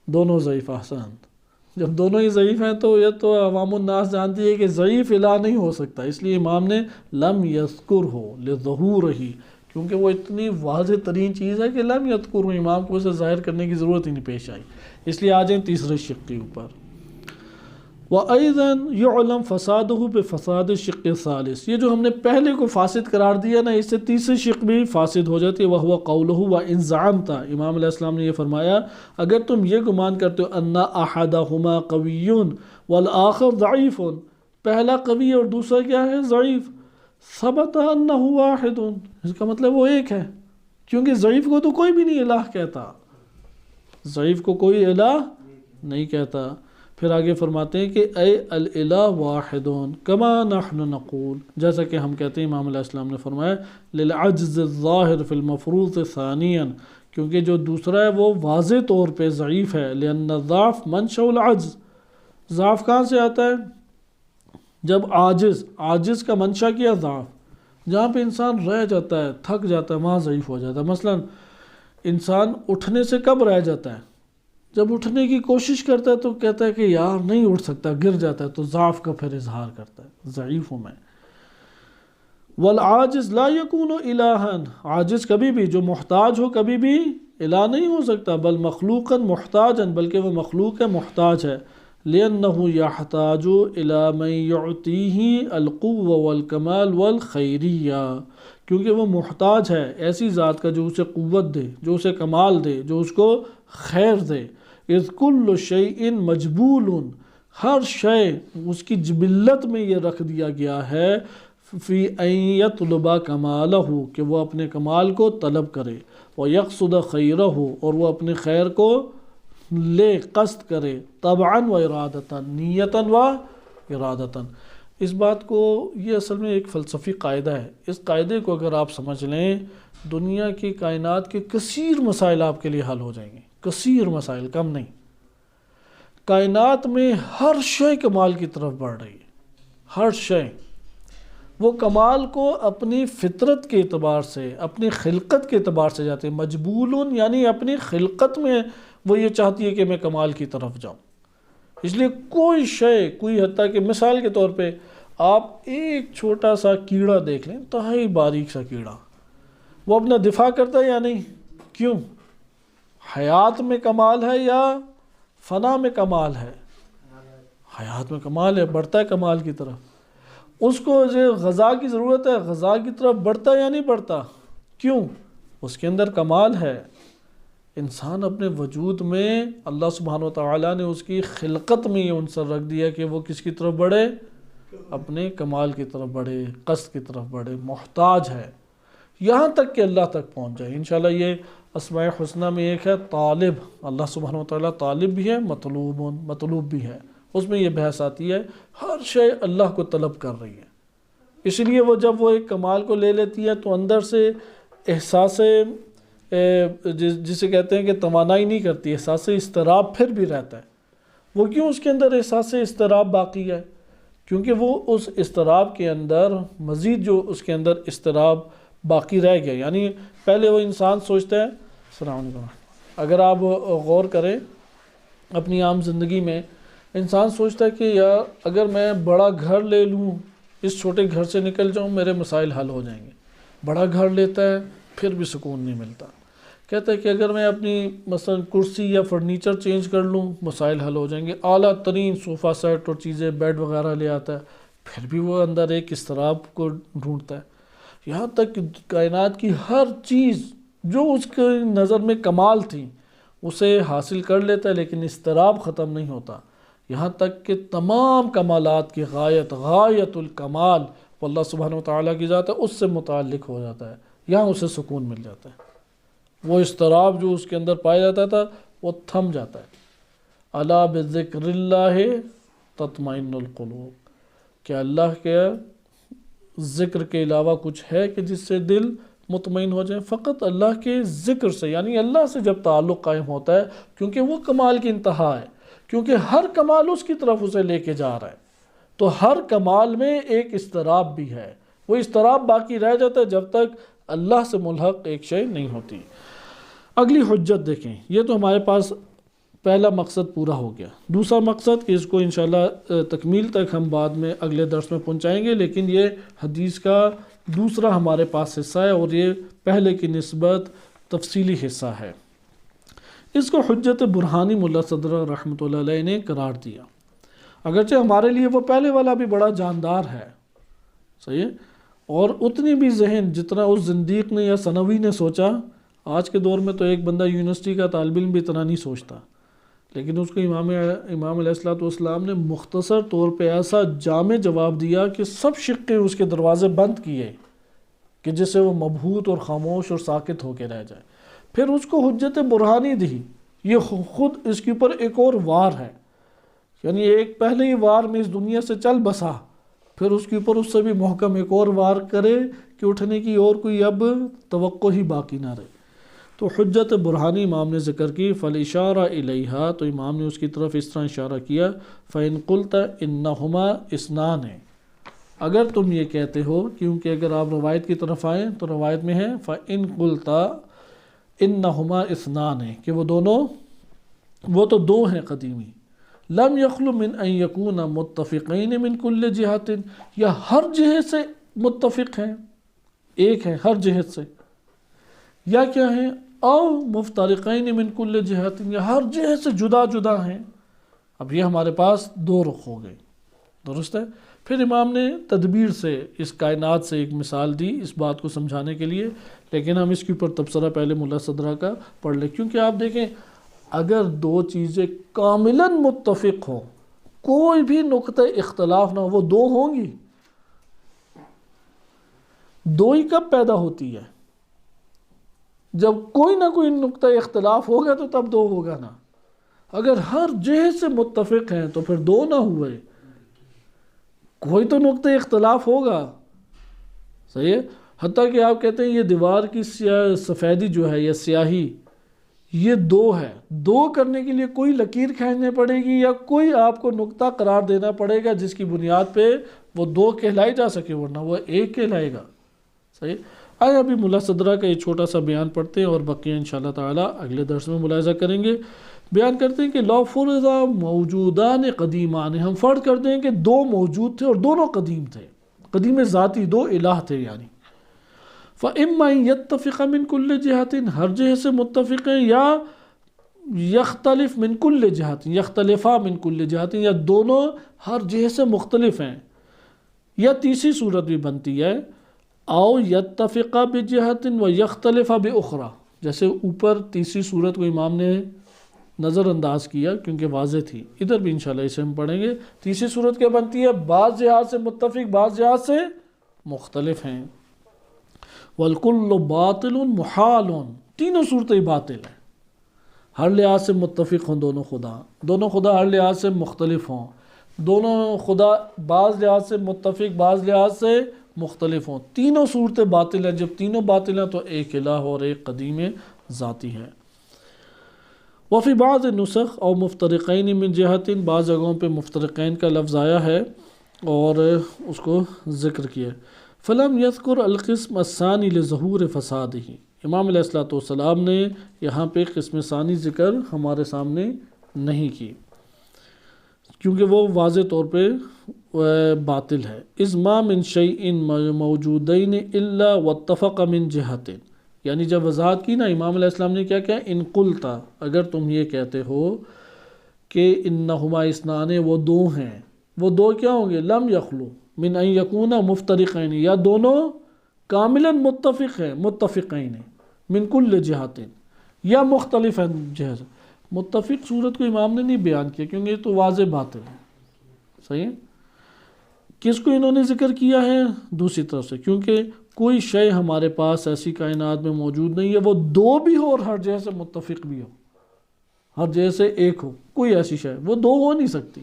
دونوں ضعیف، احسن۔ جب دونوں ہی ضعیف ہیں تو یہ تو عوام الناس جانتی ہے کہ ضعیف الہ نہیں ہو سکتا، اس لیے امام نے لم یذکر ہو لظہور ہی، کیونکہ وہ اتنی واضح ترین چیز ہے کہ لم یذکر ہو، امام کو اسے ظاہر کرنے کی ضرورت ہی نہیں پیش آئی۔ اس لیے آ جائیں تیسرے شق کے اوپر۔ وَأَيْضًا يُعْلَمْ فَسَادُهُ بِفَسَادِ الشِّقِّ الثَّالِثِ، یہ جو ہم نے پہلے کو فاسد قرار دیا نا، اس سے تیسری شق بھی فاسد ہو جاتی ہے۔ وَهُوَ قَوْلُهُ وَإِنْ زَعَمْتَ، امام علیہ السلام نے یہ فرمایا اگر تم یہ گمان کرتے ہو أَنَّ أَحَدَهُمَا قَوِيٌّ وَالْآخَرُ ضَعِيفٌ، پہلا قوی اور دوسرا کیا ہے؟ ضعیف، ثَبَتَ أَنَّهُ وَاحِدٌ، اس کا مطلب وہ ایک ہے، کیونکہ ضعیف کو تو کوئی بھی نہیں الہ کہتا، ضعیف کو کوئی الہ نہیں کہتا۔ پھر آگے فرماتے ہیں کہ اے الالہ واحد کما نحن نقول، جیسا کہ ہم کہتے ہیں، امام علیہ السلام نے فرمایا للعجز الظاہر فی المفروض ثانیا، کیونکہ جو دوسرا ہے وہ واضح طور پہ ضعیف ہے، لأن الضعف منشأ العجز، ضعف کہاں سے آتا ہے؟ جب عاجز کا منشا کیا ضعف، جہاں پہ انسان رہ جاتا ہے، تھک جاتا ہے، وہاں ضعیف ہو جاتا ہے۔ مثلا انسان اٹھنے سے کب رہ جاتا ہے؟ جب اٹھنے کی کوشش کرتا ہے تو کہتا ہے کہ یار نہیں اٹھ سکتا، گر جاتا ہے، تو ضعف کا پھر اظہار کرتا ہے، ضعیف ہوں میں۔ والعاجز لا يكون الہا، عاجز کبھی بھی، جو محتاج ہو کبھی بھی الہ نہیں ہو سکتا، بل مخلوقا محتاجا، بلکہ وہ مخلوق ہے، محتاج ہے، لأنه يحتاج الى من يعطيه القوة والکمال والخیریہ، کیونکہ وہ محتاج ہے ایسی ذات کا جو اسے قوت دے، جو اسے کمال دے، جو اس کو خیر دے۔ اذ کل شیء مجبول، ہر شے اس کی جبلت میں یہ رکھ دیا گیا ہے، فی ان یطلب کمالہ، کہ وہ اپنے کمال کو طلب کرے، ویقصد خیرہ، اور وہ اپنے خیر کو لے، قصد کرے، طبعا و ارادتا، نیتا و ارادتا۔ اس بات کو، یہ اصل میں ایک فلسفی قاعدہ ہے، اس قاعدے کو اگر آپ سمجھ لیں، دنیا کی کائنات کے کثیر مسائل آپ کے لیے حل ہو جائیں گے، کثیر مسائل، کم نہیں۔ کائنات میں ہر شے کمال کی طرف بڑھ رہی ہے، ہر شے، وہ کمال کو اپنی فطرت کے اعتبار سے، اپنی خلقت کے اعتبار سے جاتے ہیں، مجبولون یعنی اپنی خلقت میں وہ یہ چاہتی ہے کہ میں کمال کی طرف جاؤں۔ اس لیے کوئی شے، کوئی حتیٰ کہ مثال کے طور پہ آپ ایک چھوٹا سا کیڑا دیکھ لیں، انتہائی باریک سا کیڑا، وہ اپنا دفاع کرتا ہے یا نہیں؟ کیوں؟ حیات میں کمال ہے یا فنا میں کمال ہے؟ حیات میں کمال ہے، بڑھتا ہے کمال کی طرف۔ اس کو جو غذا کی ضرورت ہے، غذا کی طرف بڑھتا ہے یا نہیں بڑھتا؟ کیوں؟ اس کے اندر کمال ہے۔ انسان اپنے وجود میں اللہ سبحانہ وتعالیٰ نے اس کی خلقت میں یہ عنصر رکھ دیا کہ وہ کس کی طرف بڑھے؟ اپنے کمال کی طرف بڑھے، قصد کی طرف بڑھے، محتاج ہے، یہاں تک کہ اللہ تک پہنچ جائے۔ انشاءاللہ یہ اسماء حسنہ میں ایک ہے طالب، اللہ سبحانہ وتعالیٰ طالب بھی ہے، مطلوب بھی ہے، اس میں یہ بحث آتی ہے، ہر شے اللہ کو طلب کر رہی ہے۔ اس لیے وہ جب وہ ایک کمال کو لے لیتی ہے تو اندر سے احساس، جسے کہتے ہیں کہ توانائی نہیں کرتی، احساس اضطراب پھر بھی رہتا ہے۔ وہ کیوں اس کے اندر احساس اضطراب باقی ہے؟ کیونکہ وہ اس اضطراب کے اندر مزید جو اس کے اندر اضطراب باقی رہ گیا، یعنی پہلے وہ انسان سوچتا ہے، السلام علیکم، اگر آپ غور کریں اپنی عام زندگی میں، انسان سوچتا ہے کہ یار اگر میں بڑا گھر لے لوں، اس چھوٹے گھر سے نکل جاؤں، میرے مسائل حل ہو جائیں گے۔ بڑا گھر لیتا ہے پھر بھی سکون نہیں ملتا، کہتا ہے کہ اگر میں اپنی مثلا کرسی یا فرنیچر چینج کر لوں، مسائل حل ہو جائیں گے، اعلیٰ ترین صوفہ سیٹ اور چیزیں، بیڈ وغیرہ لے آتا ہے، پھر بھی وہ اندر ایک اضطراب کو ڈھونڈتا ہے۔ یہاں تک کہ کائنات کی ہر چیز جو اس کے نظر میں کمال تھی اسے حاصل کر لیتا ہے، لیکن اضطراب ختم نہیں ہوتا، یہاں تک کہ تمام کمالات کی غایت الکمال وہ اللہ سبحانہ وتعالیٰ کی ذات ہے، اس سے متعلق ہو جاتا ہے، یہاں اسے سکون مل جاتا ہے۔ وہ اضطراب جو اس کے اندر پایا جاتا تھا وہ تھم جاتا ہے۔ الا بذکر اللہ تطمئن القلوب، کہ اللہ کے ذکر کے علاوہ کچھ ہے کہ جس سے دل مطمئن ہو جائے؟ فقط اللہ کے ذکر سے، یعنی اللہ سے جب تعلق قائم ہوتا ہے، کیونکہ وہ کمال کی انتہا ہے، کیونکہ ہر کمال اس کی طرف اسے لے کے جا رہا ہے، تو ہر کمال میں ایک اضطراب بھی ہے، وہ اضطراب باقی رہ جاتا ہے جب تک اللہ سے ملحق ایک شے نہیں ہوتی۔ اگلی حجت دیکھیں، یہ تو ہمارے پاس پہلا مقصد پورا ہو گیا۔ دوسرا مقصد کہ اس کو انشاءاللہ تکمیل تک ہم بعد میں اگلے درس میں پہنچائیں گے، لیکن یہ حدیث کا دوسرا ہمارے پاس حصہ ہے اور یہ پہلے کی نسبت تفصیلی حصہ ہے۔ اس کو حجت برہانی ملا صدر رحمۃ اللہ علیہ نے قرار دیا، اگرچہ ہمارے لیے وہ پہلے والا بھی بڑا جاندار ہے، صحیح ہے، اور اتنی بھی ذہن جتنا اس زندیق نے یا ثانوی نے سوچا، آج کے دور میں تو ایک بندہ یونیورسٹی کا طالب علم بھی اتنا نہیں سوچتا، لیکن اس کو امام علیہ السلام نے مختصر طور پہ ایسا جامع جواب دیا کہ سب شقیں اس کے دروازے بند کیے کہ جس سے وہ مبہوت اور خاموش اور ساکت ہو کے رہ جائے۔ پھر اس کو حجت برہانی دی، یہ خود اس کے اوپر ایک اور وار ہے، یعنی ایک پہلے ہی وار میں اس دنیا سے چل بسا، پھر اس کے اوپر اس سے بھی محکم ایک اور وار کرے کہ اٹھنے کی اور کوئی اب توقع ہی باقی نہ رہے۔ تو حجت برہانی امام نے ذکر کی، فَالْإِشَارَةُ إِلَيْهَا، تو امام نے اس کی طرف اس طرح اشارہ کیا، فَإِن قُلْتَ إِنَّهُمَا اثْنَانِ، اگر تم یہ کہتے ہو، کیونکہ اگر آپ روایت کی طرف آئیں تو روایت میں ہے فَإِن قُلْتَ إِنَّهُمَا اثْنَانِ، کہ وہ تو دو ہیں قدیمی، لم یخلو من ان یکون متفقین من کل جہت، یا ہر جہت سے متفق ہیں، ایک ہے ہر جہت سے، یا کیا ہیں او مفترقین من کل جہت، یا ہر جہت سے جدا جدا ہیں۔ اب یہ ہمارے پاس دو رخ ہو گئے، درست ہے۔ پھر امام نے تدبیر سے اس کائنات سے ایک مثال دی اس بات کو سمجھانے کے لیے، لیکن ہم اس کے اوپر تبصرہ پہلے ملا صدرہ کا پڑھ لیں، کیونکہ آپ دیکھیں اگر دو چیزیں کاملاً متفق ہوں، کوئی بھی نقطہ اختلاف نہ ہو، وہ دو ہوں گی؟ دو ہی کب پیدا ہوتی ہے؟ جب کوئی نہ کوئی نقطہ اختلاف ہوگا تو تب دو ہوگا نا۔ اگر ہر جہت سے متفق ہیں تو پھر دو نہ ہوئے، کوئی تو نقطہ اختلاف ہوگا، صحیح ہے۔ حتیٰ کہ آپ کہتے ہیں یہ دیوار کی سفیدی جو ہے یا سیاہی، یہ دو ہے، دو کرنے کے لیے کوئی لکیر کھینچنے پڑے گی یا کوئی آپ کو نقطہ قرار دینا پڑے گا جس کی بنیاد پہ وہ دو کہلائی جا سکے، ورنہ وہ ایک کہلائے گا، صحیح۔ آئے ابھی ملا صدرہ کا یہ چھوٹا سا بیان پڑھتے ہیں اور بقیہ انشاءاللہ تعالیٰ اگلے درس میں ملاحظہ کریں گے۔ بیان کرتے ہیں کہ لو فرضا موجودان قدیمان، ہم فرض کرتے ہیں کہ دو موجود تھے اور دونوں قدیم تھے، قدیم ذاتی، دو الہ تھے یعنی، فَإِمَّا يَتَّفِقَ مِن كُلِّ جِهَةٍ، ہر جہت سے متفق ہیں، یا یختلف من کل جہت، یختلفا من کل جہت، یا دونوں ہر جہت سے مختلف ہیں، یا تیسری صورت بھی بنتی ہے او یتفق بجہت و یختلف بأخرى، جیسے اوپر تیسری صورت کو امام نے نظر انداز کیا کیونکہ واضح تھی، ادھر بھی انشاءاللہ اسے ہم پڑھیں گے۔ تیسری صورت کیا بنتی ہے؟ بعض جہات سے متفق، بعض جہات سے مختلف ہیں۔ والکل باطل محال، تینوں صورتیں باطل ہیں، ہر لحاظ سے متفق ہوں دونوں خدا ہر لحاظ سے مختلف ہوں، دونوں خدا بعض لحاظ سے متفق بعض لحاظ سے مختلف ہوں، تینوں صورتیں باطل ہیں۔ جب تینوں باطل ہیں تو ایک الہ اور ایک قدیم ذاتی ہے۔ وفی بعض نسخ اور مفترقین من جہت، بعض جگہوں پہ مفترقین کا لفظ آیا ہے اور اس کو ذکر کیا۔ فلم یذکر القسم الثانی لظہور فسادہ، امام علیہ السلام نے یہاں پہ قسم ثانی ذکر ہمارے سامنے نہیں کی کیونکہ وہ واضح طور پہ باطل ہے۔ اذ ما من شیء موجودین الا واتفق من جہت، یعنی جب وضاحت کی نا امام علیہ السلام نے کیا کہا، ان قلتا، اگر تم یہ کہتے ہو کہ انہما اثنان، وہ دو ہیں، وہ دو کیا ہوں گے؟ لم یخلو من ان یکون مفترقین، یا دونوں کاملاً متفق ہیں، متفقین من کل جہت، یا مختلف ہیں جہت۔ متفق صورت کو امام نے نہیں بیان کیا کیونکہ یہ تو واضح باطل ہے، صحیح ہے۔ کس کو انہوں نے ذکر کیا ہے؟ دوسری طرف سے، کیونکہ کوئی شے ہمارے پاس ایسی کائنات میں موجود نہیں ہے وہ دو بھی ہو اور ہر جہت سے متفق بھی ہو، ہر جہت سے ایک ہو، کوئی ایسی شے وہ دو ہو نہیں سکتی۔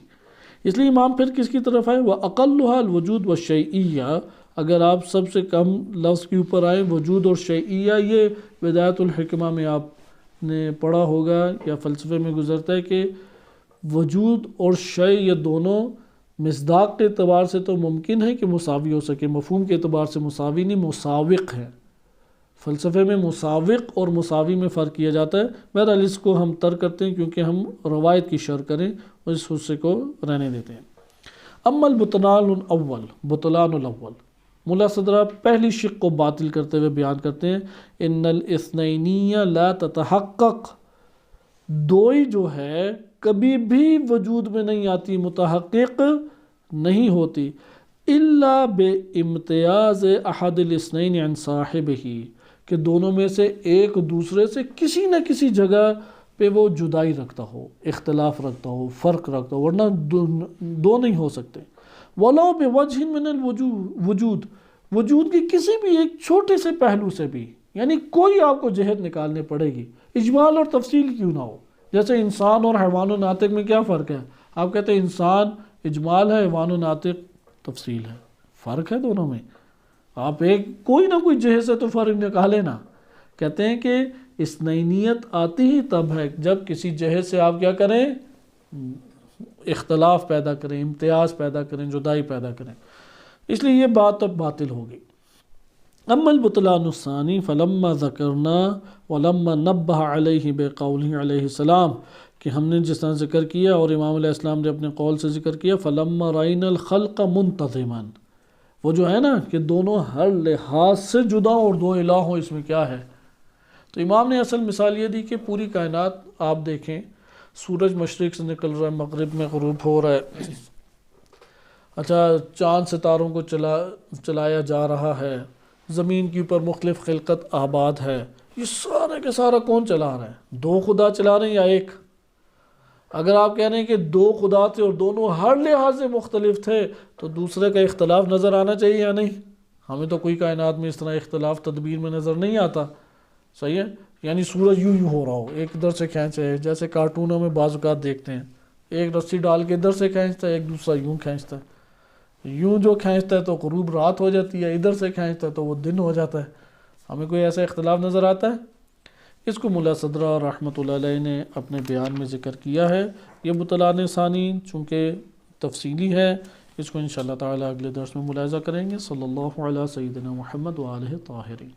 اس لیے امام پھر کس کی طرف آئے؟ وَأَقَلُّهَا الْوُجُودُ وَالشَّيْئِيَّةُ، اگر آپ سب سے کم لفظ کے اوپر آئیں وجود اور شیئیہ، یہ بدایت الحکمہ میں آپ نے پڑھا ہوگا یا فلسفے میں گزرتا ہے کہ وجود اور شے یہ دونوں مصداق کے اعتبار سے تو ممکن ہے کہ مساوی ہو سکے، مفہوم کے اعتبار سے مساوی نہیں، مساوق ہیں۔ فلسفے میں مساوق اور مساوی میں فرق کیا جاتا ہے. بہرحال اس کو ہم ترک کرتے ہیں کیونکہ ہم روایت کی شرح کریں اور اس حصے کو رہنے دیتے ہیں. اما البطلان الاول، بطلان الاول، ملا صدرہ پہلی شق کو باطل کرتے ہوئے بیان کرتے ہیں ان الاثنینیہ لا تتحقق، دوئی جو ہے کبھی بھی وجود میں نہیں آتی، متحقق نہیں ہوتی، الا بامتیاز احد الاثنین عن صاحبہ، کہ دونوں میں سے ایک دوسرے سے کسی نہ کسی جگہ پہ وہ جدائی رکھتا ہو، اختلاف رکھتا ہو، فرق رکھتا ہو، ورنہ دو نہیں ہو سکتے. وَلَوْ بِوَجْهٍ مِّنَ الْوُجُودِ، وجود کی کسی بھی ایک چھوٹے سے پہلو سے بھی، یعنی کوئی آپ کو جہت نکالنے پڑے گی، اجمال اور تفصیل کیوں نہ ہو. جیسے انسان اور حیوان و ناطق میں کیا فرق ہے؟ آپ کہتے ہیں انسان اجمال ہے، حیوان و ناطق تفصیل ہے. فرق ہے دونوں میں. آپ ایک کوئی نہ کوئی جہت سے تو فرق نکالے نا. کہتے ہیں کہ اثنینیت آتی ہی تب ہے جب کسی جہت سے آپ کیا کریں، اختلاف پیدا کریں، امتیاز پیدا کریں، جدائی پیدا کریں. اس لیے یہ بات اب باطل ہوگی. اما البطلان الثانی فلما ذکرنا ولما نبہ علیہ بقولہ علیہ السلام، کہ ہم نے جس طرح ذکر کیا اور امام علیہ السلام نے اپنے قول سے ذکر کیا، فلما رأینا الخلق منتظما، وہ جو ہے نا کہ دونوں ہر لحاظ سے جدا اور دو الہ ہوں، اس میں کیا ہے. تو امام نے اصل مثال یہ دی کہ پوری کائنات آپ دیکھیں، سورج مشرق سے نکل رہا ہے، مغرب میں غروب ہو رہا ہے، اچھا چاند ستاروں کو چلایا جا رہا ہے، زمین کے اوپر مختلف خلقت آباد ہے. یہ سارے کا سارا کون چلا رہا ہے؟ دو خدا چلا رہے ہیں یا ایک؟ اگر آپ کہہ رہے ہیں کہ دو خدا تھے اور دونوں ہر لحاظ سے مختلف تھے تو دوسرے کا اختلاف نظر آنا چاہیے یا نہیں؟ ہمیں تو کوئی کائنات میں اس طرح اختلاف تدبیر میں نظر نہیں آتا. صحیح ہے؟ یعنی سورج یوں ہو رہا ہو، ایک ادھر سے کھینچے، جیسے کارٹونوں میں بعض اوقات دیکھتے ہیں، ایک رسی ڈال کے ادھر سے کھینچتا ہے، ایک دوسرا یوں کھینچتا ہے. یوں جو کھینچتا ہے تو غروب رات ہو جاتی ہے، ادھر سے کھینچتا ہے تو وہ دن ہو جاتا ہے. ہمیں کوئی ایسا اختلاف نظر آتا ہے؟ اس کو ملا صدرہ رحمۃ اللہ علیہ نے اپنے بیان میں ذکر کیا ہے. یہ بطلان ثانی چونکہ تفصیلی ہے، اس کو انشاءاللہ تعالی اگلے درس میں ملاحظہ کریں گے. صلی اللہ علیہ سیدنا محمد وآلہ طاہرین.